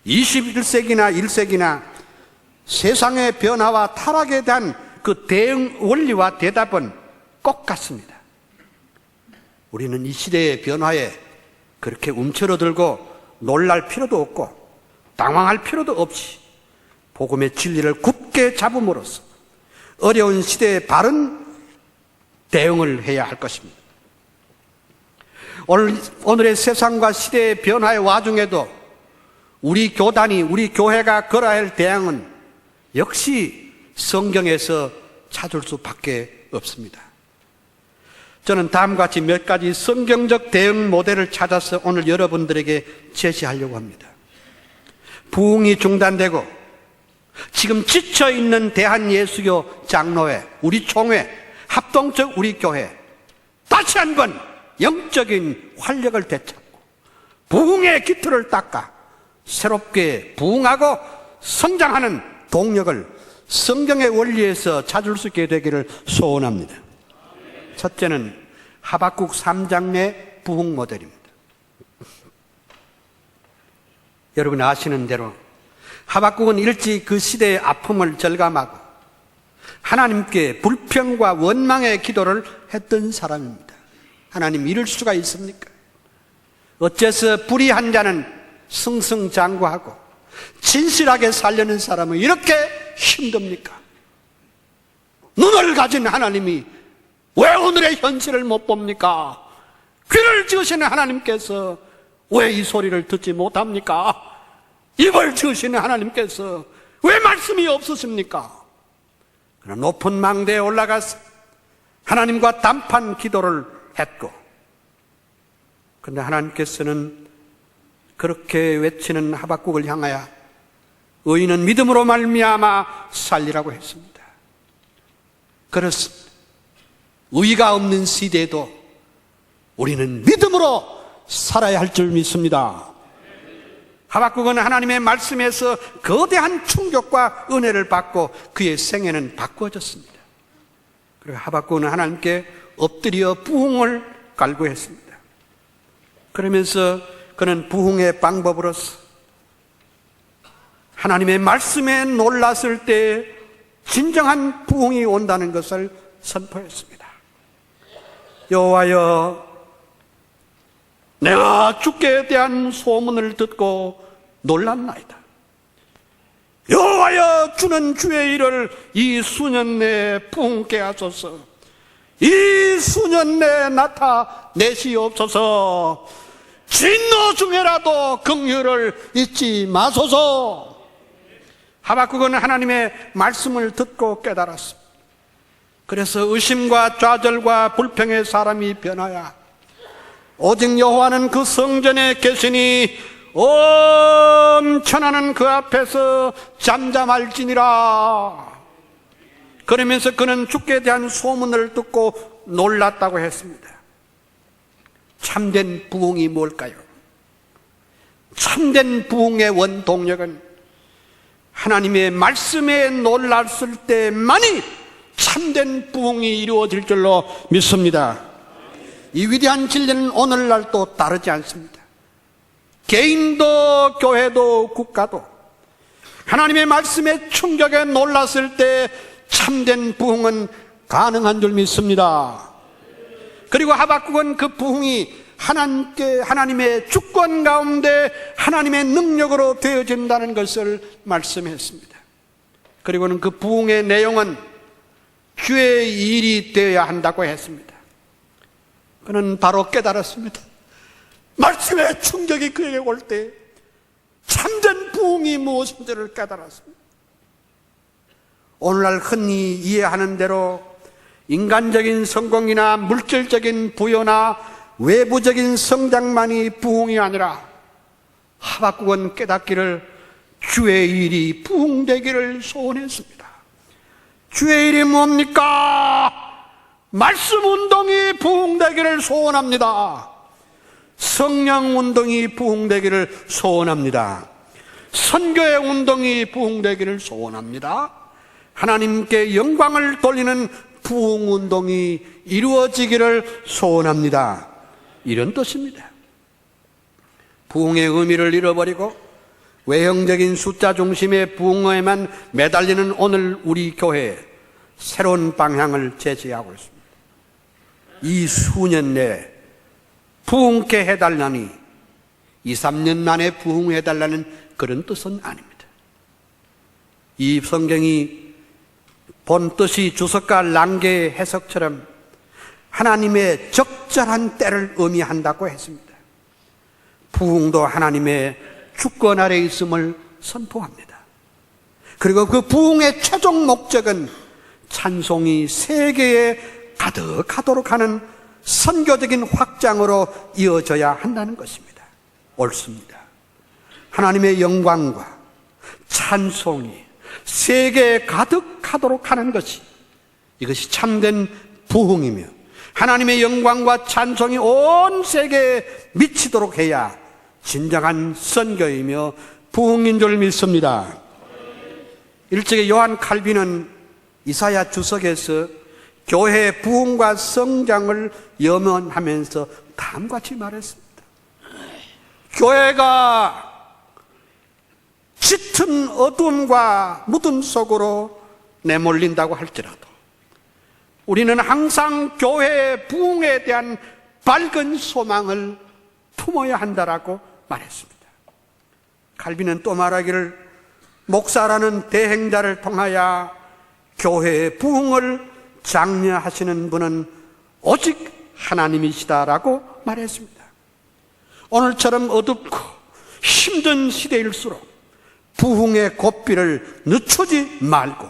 21세기나 1세기나 세상의 변화와 타락에 대한 그 대응 원리와 대답은 꼭 같습니다. 우리는 이 시대의 변화에 그렇게 움츠러들고 놀랄 필요도 없고 당황할 필요도 없이 복음의 진리를 굳게 잡음으로써 어려운 시대에 바른 대응을 해야 할 것입니다. 오늘의 세상과 시대의 변화의 와중에도 우리 교단이, 우리 교회가 걸어야 할 대응은 역시 성경에서 찾을 수밖에 없습니다. 저는 다음과 같이 몇 가지 성경적 대응 모델을 찾아서 오늘 여러분들에게 제시하려고 합니다. 부흥이 중단되고 지금 지쳐있는 대한예수교 장로회, 우리 총회, 합동적 우리 교회 다시 한번 영적인 활력을 되찾고 부흥의 기틀을 닦아 새롭게 부흥하고 성장하는 동력을 성경의 원리에서 찾을 수 있게 되기를 소원합니다. 첫째는 하박국 3장 내 부흥 모델입니다. 여러분 아시는 대로 하박국은 일찍 그 시대의 아픔을 절감하고 하나님께 불평과 원망의 기도를 했던 사람입니다. 하나님 이럴 수가 있습니까? 어째서 불의한 자는 승승장구하고 진실하게 살려는 사람은 이렇게 힘듭니까? 눈을 가진 하나님이 왜 오늘의 현실을 못 봅니까? 귀를 지으시는 하나님께서 왜 이 소리를 듣지 못합니까? 입을 지으시는 하나님께서 왜 말씀이 없으십니까? 그러나 높은 망대에 올라가서 하나님과 단판 기도를 했고, 그런데 하나님께서는 그렇게 외치는 하박국을 향하여 의인은 믿음으로 말미암아 살리라고 했습니다. 그렇습니다. 의가 없는 시대에도 우리는 믿음으로 살아야 할 줄 믿습니다. 하박국은 하나님의 말씀에서 거대한 충격과 은혜를 받고 그의 생애는 바꾸어졌습니다. 그리고 하박국은 하나님께 엎드려 부흥을 갈구했습니다. 그러면서 그는 부흥의 방법으로서 하나님의 말씀에 놀랐을 때 진정한 부흥이 온다는 것을 선포했습니다. 여호와여, 내가 주께 대한 소문을 듣고 놀랐나이다. 여호와여, 주는 주의 일을 이 수년 내에 부흥케 하소서. 이 수년 내에 나타내시옵소서. 진노 중에라도 긍휼을 잊지 마소서. 하박국은 하나님의 말씀을 듣고 깨달았습니다. 그래서 의심과 좌절과 불평의 사람이 변하여 오직 여호와는 그 성전에 계시니 온 천하는 그 앞에서 잠잠할지니라. 그러면서 그는 주께 대한 소문을 듣고 놀랐다고 했습니다. 참된 부흥이 뭘까요? 참된 부흥의 원동력은 하나님의 말씀에 놀랐을 때만이 참된 부흥이 이루어질 줄로 믿습니다. 이 위대한 진리는 오늘날도 다르지 않습니다. 개인도 교회도 국가도 하나님의 말씀에 충격에 놀랐을 때 참된 부흥은 가능한 줄 믿습니다. 그리고 하박국은 그 부흥이 하나님의 주권 가운데 하나님의 능력으로 되어진다는 것을 말씀했습니다. 그리고는 그 부흥의 내용은 주의 일이 되어야 한다고 했습니다. 그는 바로 깨달았습니다. 말씀의 충격이 그에게 올 때 참된 부흥이 무엇인지를 깨달았습니다. 오늘날 흔히 이해하는 대로 인간적인 성공이나 물질적인 부여나 외부적인 성장만이 부흥이 아니라 하박국은 깨닫기를 주의 일이 부흥되기를 소원했습니다. 주의 일이 뭡니까? 말씀 운동이 부흥되기를 소원합니다. 성령 운동이 부흥되기를 소원합니다. 선교의 운동이 부흥되기를 소원합니다. 하나님께 영광을 돌리는 부흥 운동이 이루어지기를 소원합니다. 이런 뜻입니다. 부흥의 의미를 잃어버리고 외형적인 숫자 중심의 부흥에만 매달리는 오늘 우리 교회에 새로운 방향을 제시하고 있습니다. 이 수년 내에 부흥케 해달라니 2, 3년 만에 부흥해달라는 그런 뜻은 아닙니다. 이 성경이 본 뜻이 주석가 랑게의 해석처럼 하나님의 적절한 때를 의미한다고 했습니다. 부흥도 하나님의 주권 아래 있음을 선포합니다. 그리고 그 부흥의 최종 목적은 찬송이 세계에 가득하도록 하는 선교적인 확장으로 이어져야 한다는 것입니다. 옳습니다. 하나님의 영광과 찬송이 세계에 가득하도록 하는 것이 이것이 참된 부흥이며 하나님의 영광과 찬송이 온 세계에 미치도록 해야 진정한 선교이며 부흥인 줄 믿습니다. 일찍이 요한 칼빈은 이사야 주석에서 교회의 부흥과 성장을 염원하면서 다음과 같이 말했습니다. 교회가 짙은 어둠과 무덤 속으로 내몰린다고 할지라도 우리는 항상 교회의 부흥에 대한 밝은 소망을 품어야 한다라고 말했습니다. 칼빈은 또 말하기를 목사라는 대행자를 통하여 교회의 부흥을 장려하시는 분은 오직 하나님이시다라고 말했습니다. 오늘처럼 어둡고 힘든 시대일수록 부흥의 고삐를 늦추지 말고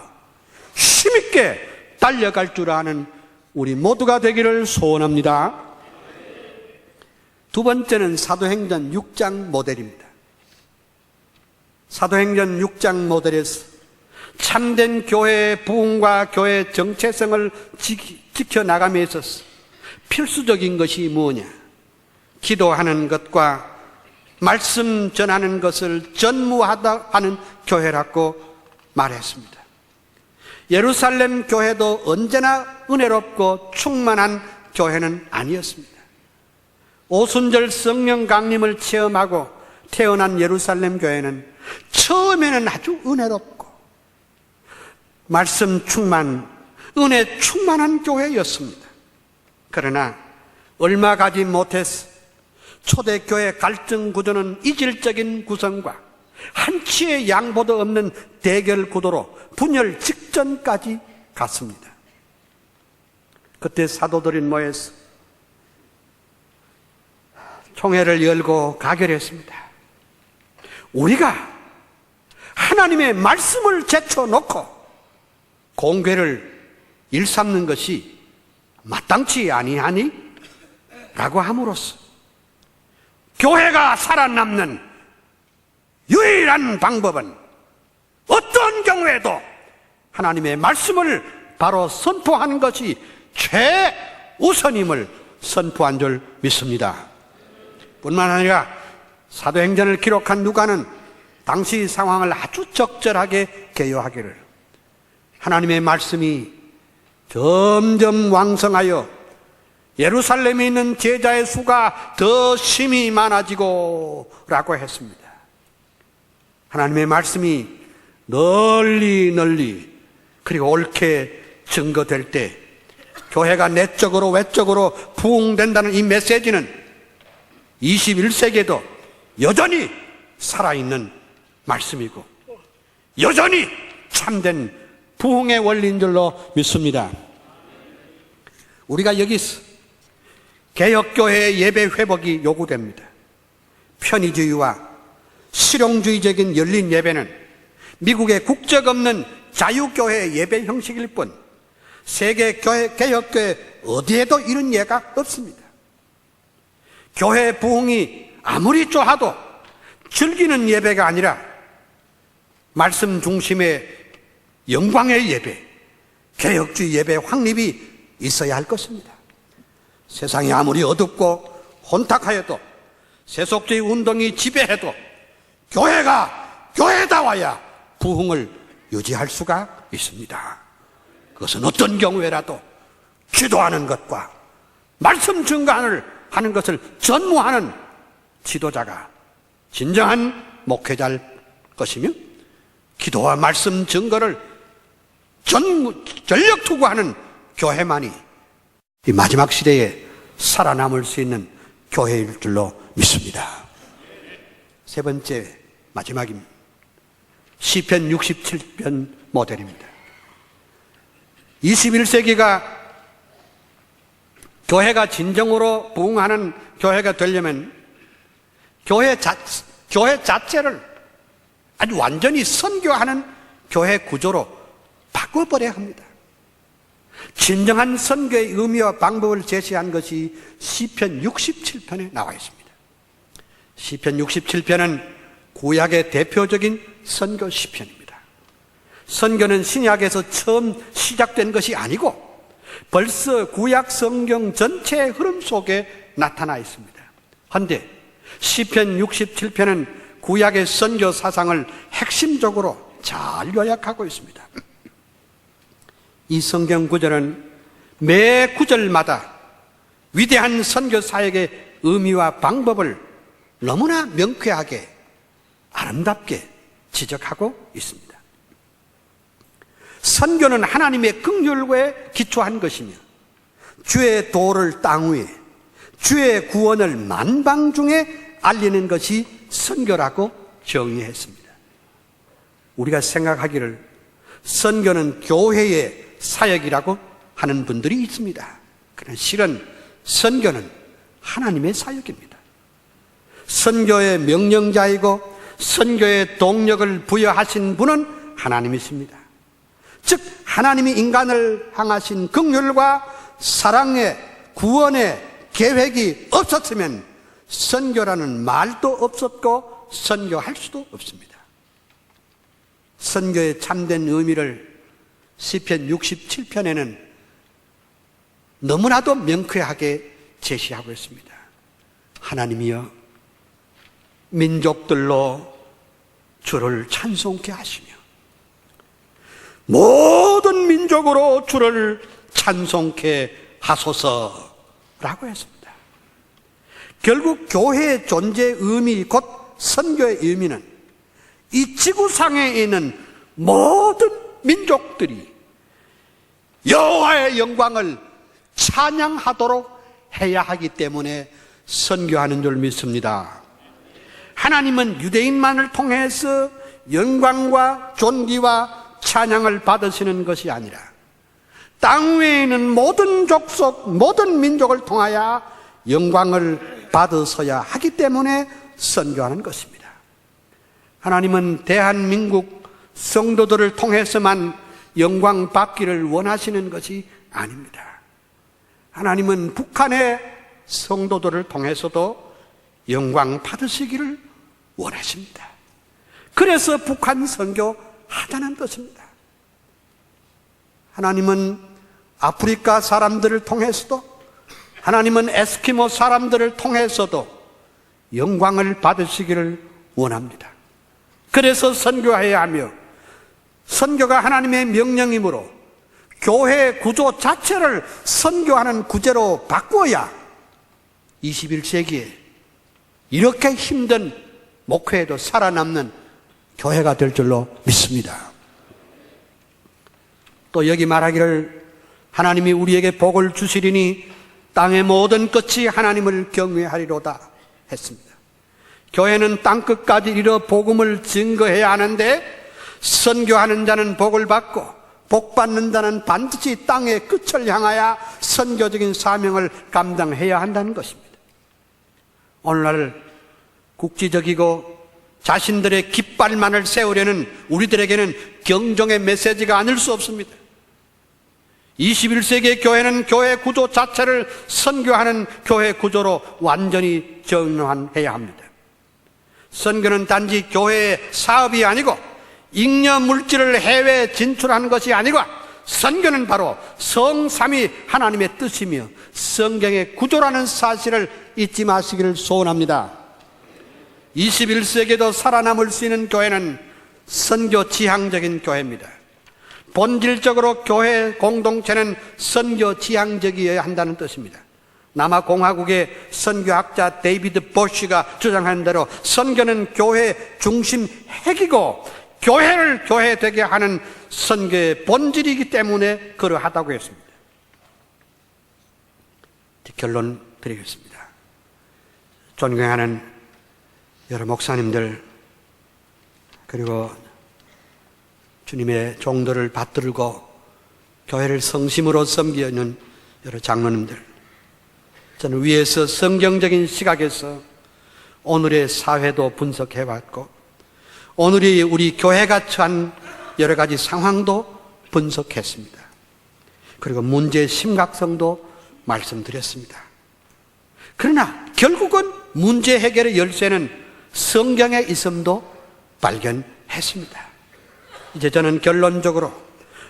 힘있게 달려갈 줄 아는 우리 모두가 되기를 소원합니다. 두 번째는 사도행전 6장 모델입니다. 사도행전 6장 모델에서 참된 교회의 부흥과 교회의 정체성을 지켜나감에 있어서 필수적인 것이 뭐냐? 기도하는 것과 말씀 전하는 것을 전무하다 하는 교회라고 말했습니다. 예루살렘 교회도 언제나 은혜롭고 충만한 교회는 아니었습니다. 오순절 성령 강림을 체험하고 태어난 예루살렘 교회는 처음에는 아주 은혜롭고 말씀 충만, 은혜 충만한 교회였습니다. 그러나 얼마 가지 못해서 초대교회 갈등 구조는 이질적인 구성과 한치의 양보도 없는 대결 구도로 분열 직전까지 갔습니다. 그때 사도들이 모여서 총회를 열고 가결했습니다. 우리가 하나님의 말씀을 제쳐놓고 공회를 일삼는 것이 마땅치 아니하니? 라고 함으로써 교회가 살아남는 유일한 방법은 어떤 경우에도 하나님의 말씀을 바로 선포하는 것이 최우선임을 선포한 줄 믿습니다. 뿐만 아니라 사도행전을 기록한 누가는 당시 상황을 아주 적절하게 개요하기를 하나님의 말씀이 점점 왕성하여 예루살렘에 있는 제자의 수가 더 심히 많아지고 라고 했습니다. 하나님의 말씀이 널리 그리고 옳게 증거될 때 교회가 내적으로 외적으로 부흥된다는 이 메시지는 21세기에도 여전히 살아있는 말씀이고 여전히 참된 부흥의 원리인 줄로 믿습니다. 우리가 여기서 개혁교회의 예배 회복이 요구됩니다. 편의주의와 실용주의적인 열린 예배는 미국의 국적 없는 자유교회의 예배 형식일 뿐 세계 개혁교회 어디에도 이런 예가 없습니다. 교회 부흥이 아무리 좋아도 즐기는 예배가 아니라 말씀 중심의 영광의 예배, 개혁주의 예배 확립이 있어야 할 것입니다. 세상이 아무리 어둡고 혼탁하여도 세속주의 운동이 지배해도 교회가 교회다워야 부흥을 유지할 수가 있습니다. 그것은 어떤 경우에라도 기도하는 것과 말씀 증거를 하는 것을 전무하는 지도자가 진정한 목회자일 것이며 기도와 말씀 증거를 전력 투구하는 교회만이 이 마지막 시대에 살아남을 수 있는 교회일 줄로 믿습니다. 세 번째 마지막입니다. 시편 67편 모델입니다. 21세기가 교회가 진정으로 부흥하는 교회가 되려면 교회 자체를 아주 완전히 선교하는 교회 구조로 바꿔버려야 합니다. 진정한 선교의 의미와 방법을 제시한 것이 시편 67편에 나와 있습니다. 시편 67편은 구약의 대표적인 선교 시편입니다. 선교는 신약에서 처음 시작된 것이 아니고 벌써 구약 성경 전체의 흐름 속에 나타나 있습니다. 그런데 시편 67편은 구약의 선교 사상을 핵심적으로 잘 요약하고 있습니다. 이 성경 구절은 매 구절마다 위대한 선교 사역의 의미와 방법을 너무나 명쾌하게 아름답게 지적하고 있습니다. 선교는 하나님의 긍휼에 기초한 것이며 주의 도를 땅 위에 주의 구원을 만방 중에 알리는 것이 선교라고 정의했습니다. 우리가 생각하기를 선교는 교회의 사역이라고 하는 분들이 있습니다. 그러나 실은 선교는 하나님의 사역입니다. 선교의 명령자이고 선교의 동력을 부여하신 분은 하나님이십니다. 즉 하나님이 인간을 향하신 긍휼과 사랑의 구원의 계획이 없었으면 선교라는 말도 없었고 선교할 수도 없습니다. 선교의 참된 의미를 시편 67편에는 너무나도 명쾌하게 제시하고 있습니다. 하나님이여 민족들로 주를 찬송케 하시며 모든 민족으로 주를 찬송케 하소서라고 했습니다. 결국 교회의 존재의 의미 곧 선교의 의미는 이 지구상에 있는 모든 민족들이 여호와의 영광을 찬양하도록 해야 하기 때문에 선교하는 줄 믿습니다. 하나님은 유대인만을 통해서 영광과 존귀와 찬양을 받으시는 것이 아니라 땅 위에 있는 모든 족속, 모든 민족을 통하여 영광을 받으셔야 하기 때문에 선교하는 것입니다. 하나님은 대한민국 성도들을 통해서만 영광 받기를 원하시는 것이 아닙니다. 하나님은 북한의 성도들을 통해서도 영광 받으시기를 원하십니다. 그래서 북한 선교하자는 것입니다. 하나님은 아프리카 사람들을 통해서도 하나님은 에스키모 사람들을 통해서도 영광을 받으시기를 원합니다. 그래서 선교해야 하며, 선교가 하나님의 명령이므로 교회 구조 자체를 선교하는 구제로 바꾸어야 21세기에 이렇게 힘든 목회에도 살아남는 교회가 될 줄로 믿습니다. 또 여기 말하기를 하나님이 우리에게 복을 주시리니 땅의 모든 끝이 하나님을 경외하리로다 했습니다. 교회는 땅끝까지 이르러 복음을 증거해야 하는데, 선교하는 자는 복을 받고 복 받는 자는 반드시 땅의 끝을 향하여 선교적인 사명을 감당해야 한다는 것입니다. 오늘날 국지적이고 자신들의 깃발만을 세우려는 우리들에게는 경종의 메시지가 아닐 수 없습니다. 21세기의 교회는 교회 구조 자체를 선교하는 교회 구조로 완전히 전환해야 합니다. 선교는 단지 교회의 사업이 아니고 잉여 물질을 해외에 진출하는 것이 아니고, 선교는 바로 성삼위 하나님의 뜻이며 성경의 구조라는 사실을 잊지 마시기를 소원합니다. 21세기에도 살아남을 수 있는 교회는 선교 지향적인 교회입니다. 본질적으로 교회 공동체는 선교 지향적이어야 한다는 뜻입니다. 남아공화국의 선교학자 데이비드 보쉬가 주장한 대로 선교는 교회 중심 핵이고 교회를 교회되게 하는 선교의 본질이기 때문에 그러하다고 했습니다. 결론 드리겠습니다. 존경하는 여러 목사님들, 그리고 주님의 종들을 받들고 교회를 성심으로 섬기는 여러 장로님들, 저는 위에서 성경적인 시각에서 오늘의 사회도 분석해왔고 오늘이 우리 교회가 처한 여러 가지 상황도 분석했습니다. 그리고 문제의 심각성도 말씀드렸습니다. 그러나 결국은 문제 해결의 열쇠는 성경에 있음도 발견했습니다. 이제 저는 결론적으로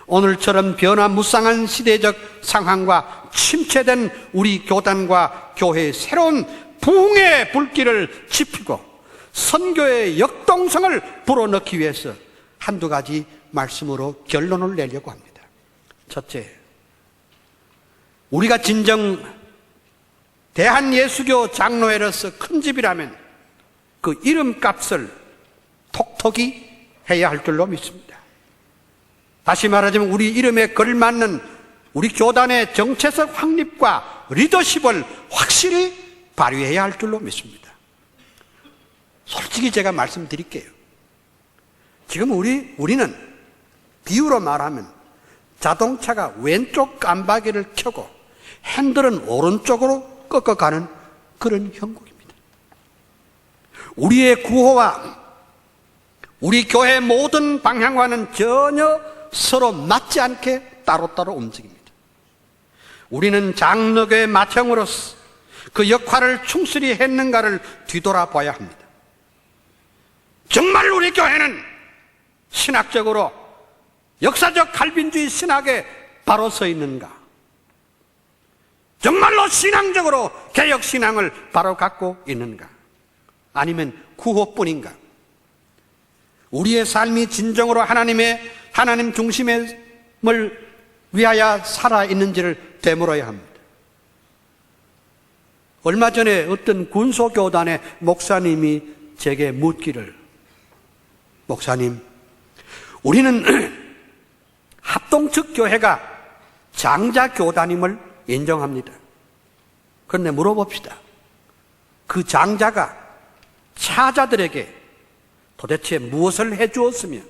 오늘처럼 변화무쌍한 시대적 상황과 침체된 우리 교단과 교회의 새로운 부흥의 불길을 지피고 선교의 역동성을 불어넣기 위해서 한두 가지 말씀으로 결론을 내려고 합니다. 첫째, 우리가 진정 대한예수교 장로회로서 큰 집이라면 그 이름값을 톡톡히 해야 할 줄로 믿습니다. 다시 말하자면 우리 이름에 걸맞는 우리 교단의 정체적 확립과 리더십을 확실히 발휘해야 할 줄로 믿습니다. 솔직히 제가 말씀드릴게요. 지금 우리는 비유로 말하면 자동차가 왼쪽 깜빡이를 켜고 핸들은 오른쪽으로 꺾어가는 그런 형국입니다. 우리의 구호와 우리 교회 모든 방향과는 전혀 서로 맞지 않게 따로따로 움직입니다. 우리는 장로교의 맏형으로서 그 역할을 충실히 했는가를 뒤돌아봐야 합니다. 정말 우리 교회는 신학적으로 역사적 칼빈주의 신학에 바로 서 있는가? 정말로 신앙적으로 개혁신앙을 바로 갖고 있는가? 아니면 구호뿐인가? 우리의 삶이 진정으로 하나님 중심을 위하여 살아있는지를 되물어야 합니다. 얼마 전에 어떤 군소교단의 목사님이 제게 묻기를, 목사님, 우리는 합동측 교회가 장자교단임을 인정합니다. 그런데 물어봅시다. 그 장자가 차자들에게 도대체 무엇을 해주었으며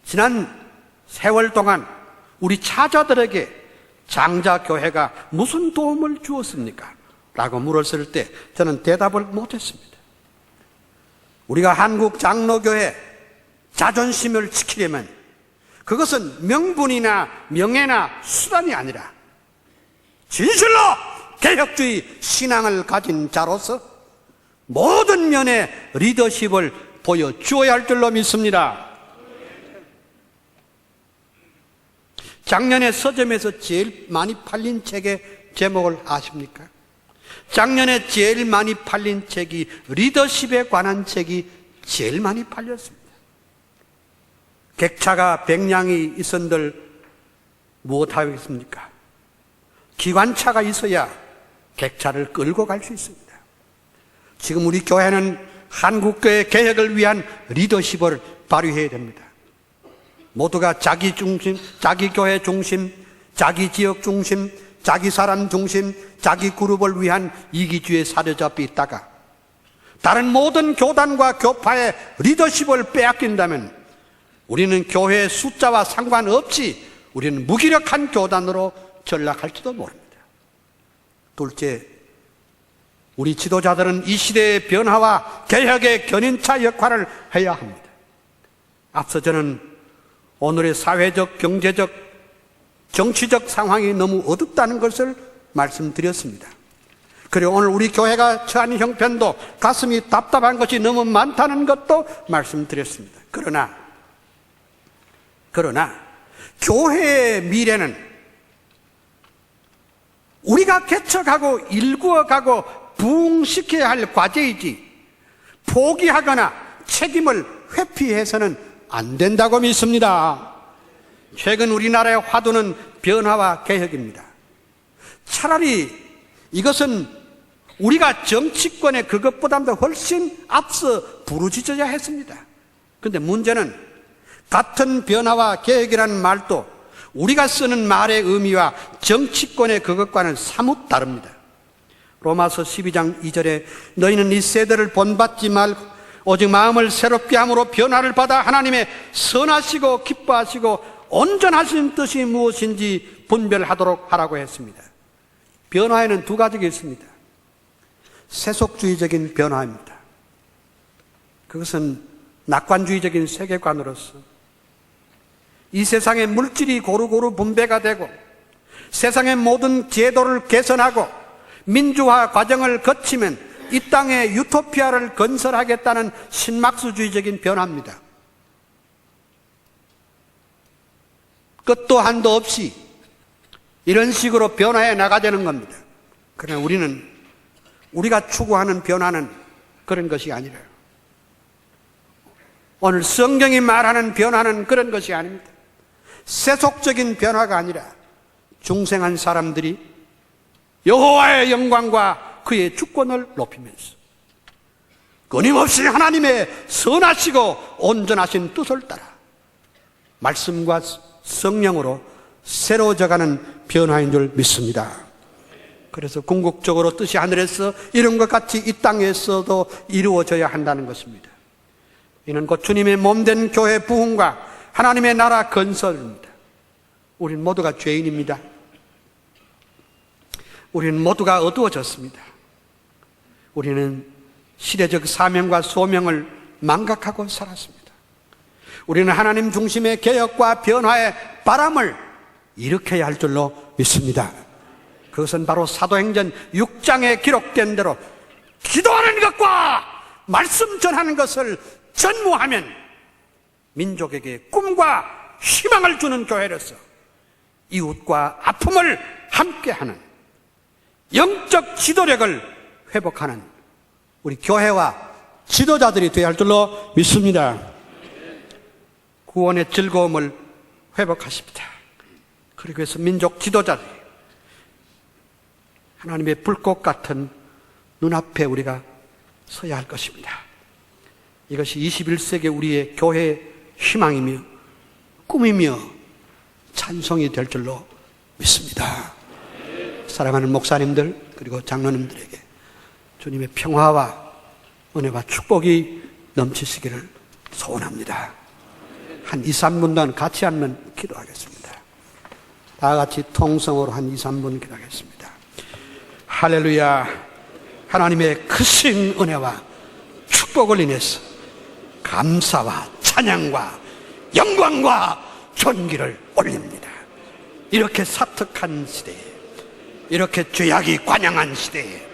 지난 세월 동안 우리 차자들에게 장자교회가 무슨 도움을 주었습니까? 라고 물었을 때 저는 대답을 못했습니다. 우리가 한국 장로교회 자존심을 지키려면 그것은 명분이나 명예나 수단이 아니라 진실로 개혁주의 신앙을 가진 자로서 모든 면의 리더십을 보여주어야 할 줄로 믿습니다. 작년에 서점에서 제일 많이 팔린 책의 제목을 아십니까? 작년에 제일 많이 팔린 책이 리더십에 관한 책이 제일 많이 팔렸습니다. 객차가 100량이 있은들 무엇하겠습니까? 기관차가 있어야 객차를 끌고 갈 수 있습니다. 지금 우리 교회는 한국교회 개혁을 위한 리더십을 발휘해야 됩니다. 모두가 자기 중심, 자기 교회 중심, 자기 지역 중심, 자기 사람 중심, 자기 그룹을 위한 이기주의에 사로잡혀 있다가 다른 모든 교단과 교파의 리더십을 빼앗긴다면 우리는 교회의 숫자와 상관없이 우리는 무기력한 교단으로 전락할지도 모릅니다. 둘째, 우리 지도자들은 이 시대의 변화와 개혁의 견인차 역할을 해야 합니다. 앞서 저는 오늘의 사회적, 경제적, 정치적 상황이 너무 어둡다는 것을 말씀드렸습니다. 그리고 오늘 우리 교회가 처한 형편도 가슴이 답답한 것이 너무 많다는 것도 말씀드렸습니다. 그러나 교회의 미래는 우리가 개척하고 일구어가고 부흥시켜야 할 과제이지 포기하거나 책임을 회피해서는 안 된다고 믿습니다. 최근 우리나라의 화두는 변화와 개혁입니다. 차라리 이것은 우리가 정치권의 그것보다도 훨씬 앞서 부르짖어야 했습니다. 그런데 문제는 같은 변화와 개혁이라는 말도 우리가 쓰는 말의 의미와 정치권의 그것과는 사뭇 다릅니다. 로마서 12장 2절에 너희는 이 세대를 본받지 말고 오직 마음을 새롭게 함으로 변화를 받아 하나님의 선하시고 기뻐하시고 온전하신 뜻이 무엇인지 분별하도록 하라고 했습니다. 변화에는 두 가지가 있습니다. 세속주의적인 변화입니다. 그것은 낙관주의적인 세계관으로서 이 세상의 물질이 고루고루 분배가 되고 세상의 모든 제도를 개선하고 민주화 과정을 거치면 이 땅에 유토피아를 건설하겠다는 신막수주의적인 변화입니다. 끝도 한도 없이 이런 식으로 변화해 나가자는 겁니다. 그러나 우리가 추구하는 변화는 그런 것이 아니라요. 오늘 성경이 말하는 변화는 그런 것이 아닙니다. 세속적인 변화가 아니라 중생한 사람들이 여호와의 영광과 그의 주권을 높이면서 끊임없이 하나님의 선하시고 온전하신 뜻을 따라 말씀과 성령으로 새로워져가는 변화인 줄 믿습니다. 그래서 궁극적으로 뜻이 하늘에서 이런 것 같이 이 땅에서도 이루어져야 한다는 것입니다. 이는 곧 주님의 몸된 교회 부흥과 하나님의 나라 건설입니다. 우린 모두가 죄인입니다. 우리는 모두가 어두워졌습니다. 우리는 시대적 사명과 소명을 망각하고 살았습니다. 우리는 하나님 중심의 개혁과 변화의 바람을 일으켜야 할 줄로 믿습니다. 그것은 바로 사도행전 6장에 기록된 대로 기도하는 것과 말씀 전하는 것을 전무하면 민족에게 꿈과 희망을 주는 교회로서 이웃과 아픔을 함께하는 영적 지도력을 회복하는 우리 교회와 지도자들이 되어야 할 줄로 믿습니다. 구원의 즐거움을 회복하십니다. 그리고 해서 민족 지도자들이 하나님의 불꽃 같은 눈앞에 우리가 서야 할 것입니다. 이것이 21세기 우리의 교회의 희망이며 꿈이며 찬송이 될 줄로 믿습니다. 사랑하는 목사님들 그리고 장로님들에게 주님의 평화와 은혜와 축복이 넘치시기를 소원합니다. 한 2, 3분 동안 같이 한번 기도하겠습니다. 다 같이 통성으로 한 2, 3분 기도하겠습니다. 할렐루야. 하나님의 크신 은혜와 축복을 인해서 감사와 찬양과 영광과 존귀를 올립니다. 이렇게 사특한 시대에, 이렇게 죄악이 관영한 시대에,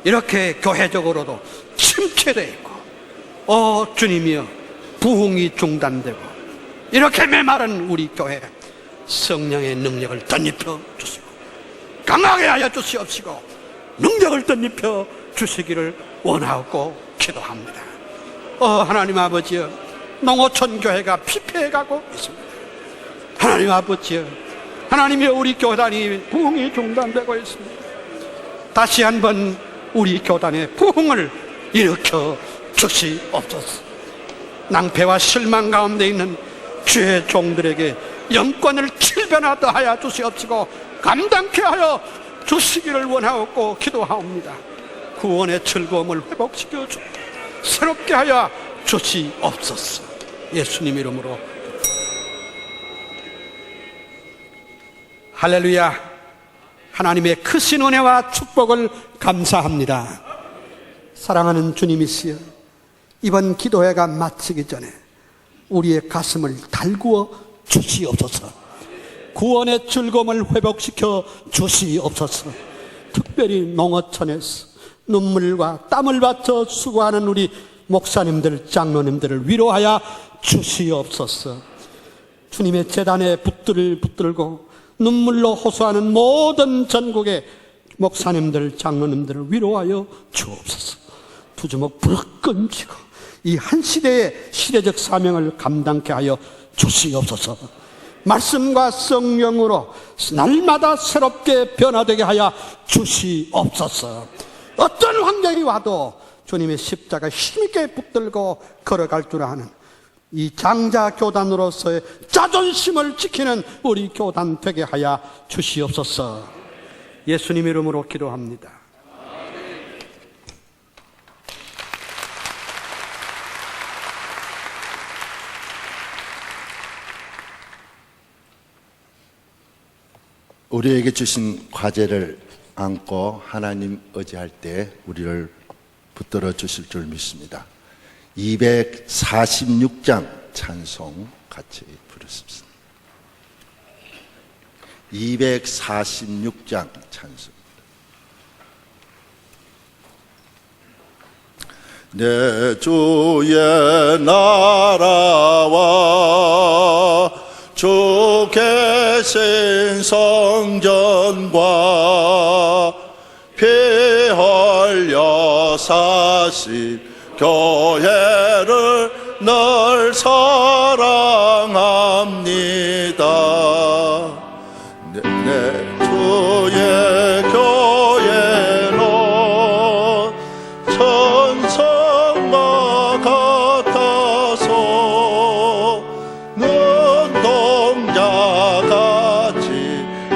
이렇게 교회적으로도 침체되어 있고 주님이여 부흥이 중단되고 이렇게 메마른 우리 교회 성령의 능력을 덧입혀 주시고 강하게 하여 주시옵시고 능력을 덧입혀 주시기를 원하고 기도합니다. 하나님 아버지여, 농어촌 교회가 피폐해가고 있습니다. 하나님 아버지여, 하나님의 우리 교단이 부흥이 중단되고 있습니다. 다시 한번 우리 교단의 부흥을 일으켜 주시옵소서. 낭패와 실망 가운데 있는 주의 종들에게 영권을 칠변하다 하여 주시옵시고 감당케 하여 주시기를 원하옵고 기도하옵니다. 구원의 즐거움을 회복시켜 주 새롭게 하여 주시옵소서. 예수님 이름으로. 할렐루야. 하나님의 크신 은혜와 축복을 감사합니다. 사랑하는 주님이시여, 이번 기도회가 마치기 전에 우리의 가슴을 달구어 주시옵소서. 구원의 즐거움을 회복시켜 주시옵소서. 특별히 농어촌에서 눈물과 땀을 바쳐 수고하는 우리 목사님들, 장로님들을 위로하여 주시옵소서. 주님의 제단에 붓들을 붙들고 눈물로 호소하는 모든 전국의 목사님들, 장로님들을 위로하여 주옵소서. 두 주먹 불끈 쥐고 이 한 시대의 시대적 사명을 감당케 하여 주시옵소서. 말씀과 성령으로 날마다 새롭게 변화되게 하여 주시옵소서. 어떤 환경이 와도 주님의 십자가 힘있게 붙들고 걸어갈 줄 아는 이 장자 교단으로서의 자존심을 지키는 우리 교단 되게 하여 주시옵소서. 예수님 이름으로 기도합니다. 우리에게 주신 과제를 안고 하나님 의지할 때 우리를 붙들어 주실 줄 믿습니다. 246장 찬송 같이 부르십시다. 246장 찬송. 내 주의 나라와 주 계신 성전과 피 흘려 사신 교회를 늘 사랑합니다. 내 주의 교회는 천성과 같아서 눈동자같이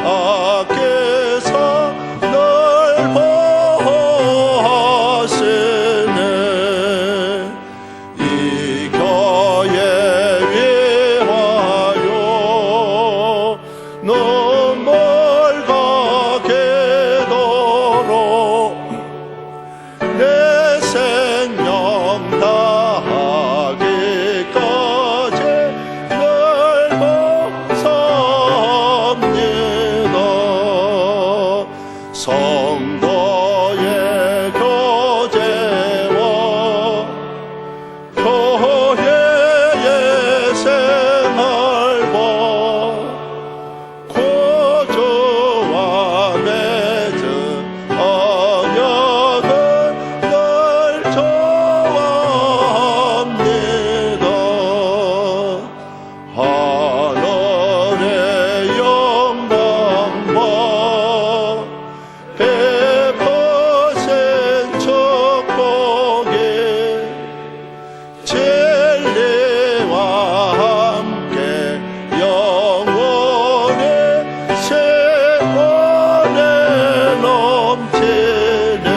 아껴서 늘 보호하시네. 이 교회 위하여 눈물 가게도록 내 생명 다하기까지 늘 복사합니다. 성도의 교제와 교회의 생활과 구주와 맺은 언약을 늘 좋아합니다. 하늘의 영광과 베푸신 축복이 진리와 함께 영원히 세원에 넘치네.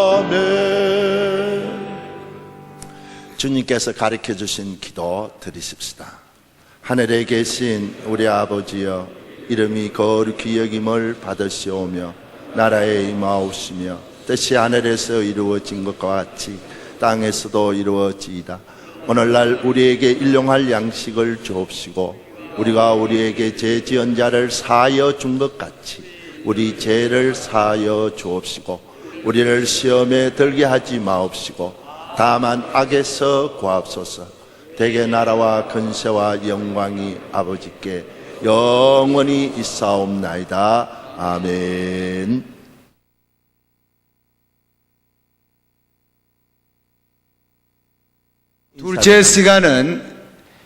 아멘. 주님께서 가르쳐 주신 기도 드리십시다. 하늘에 계신 우리 아버지여, 이름이 거룩히 여김을 받으시오며 나라에 임하옵시며 뜻이 하늘에서 이루어진 것과 같이 땅에서도 이루어지이다. 오늘날 우리에게 일용할 양식을 주옵시고 우리가 우리에게 죄 지은 자를 사하여 준 것 같이 우리 죄를 사하여 주옵시고 우리를 시험에 들게 하지 마옵시고 다만 악에서 구하옵소서. 대개 나라와 근세와 영광이 아버지께 영원히 있사옵나이다. 아멘. 둘째 시간은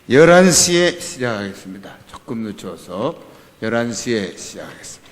11시에 시작하겠습니다. 조금 늦춰서 11시에 시작하겠습니다.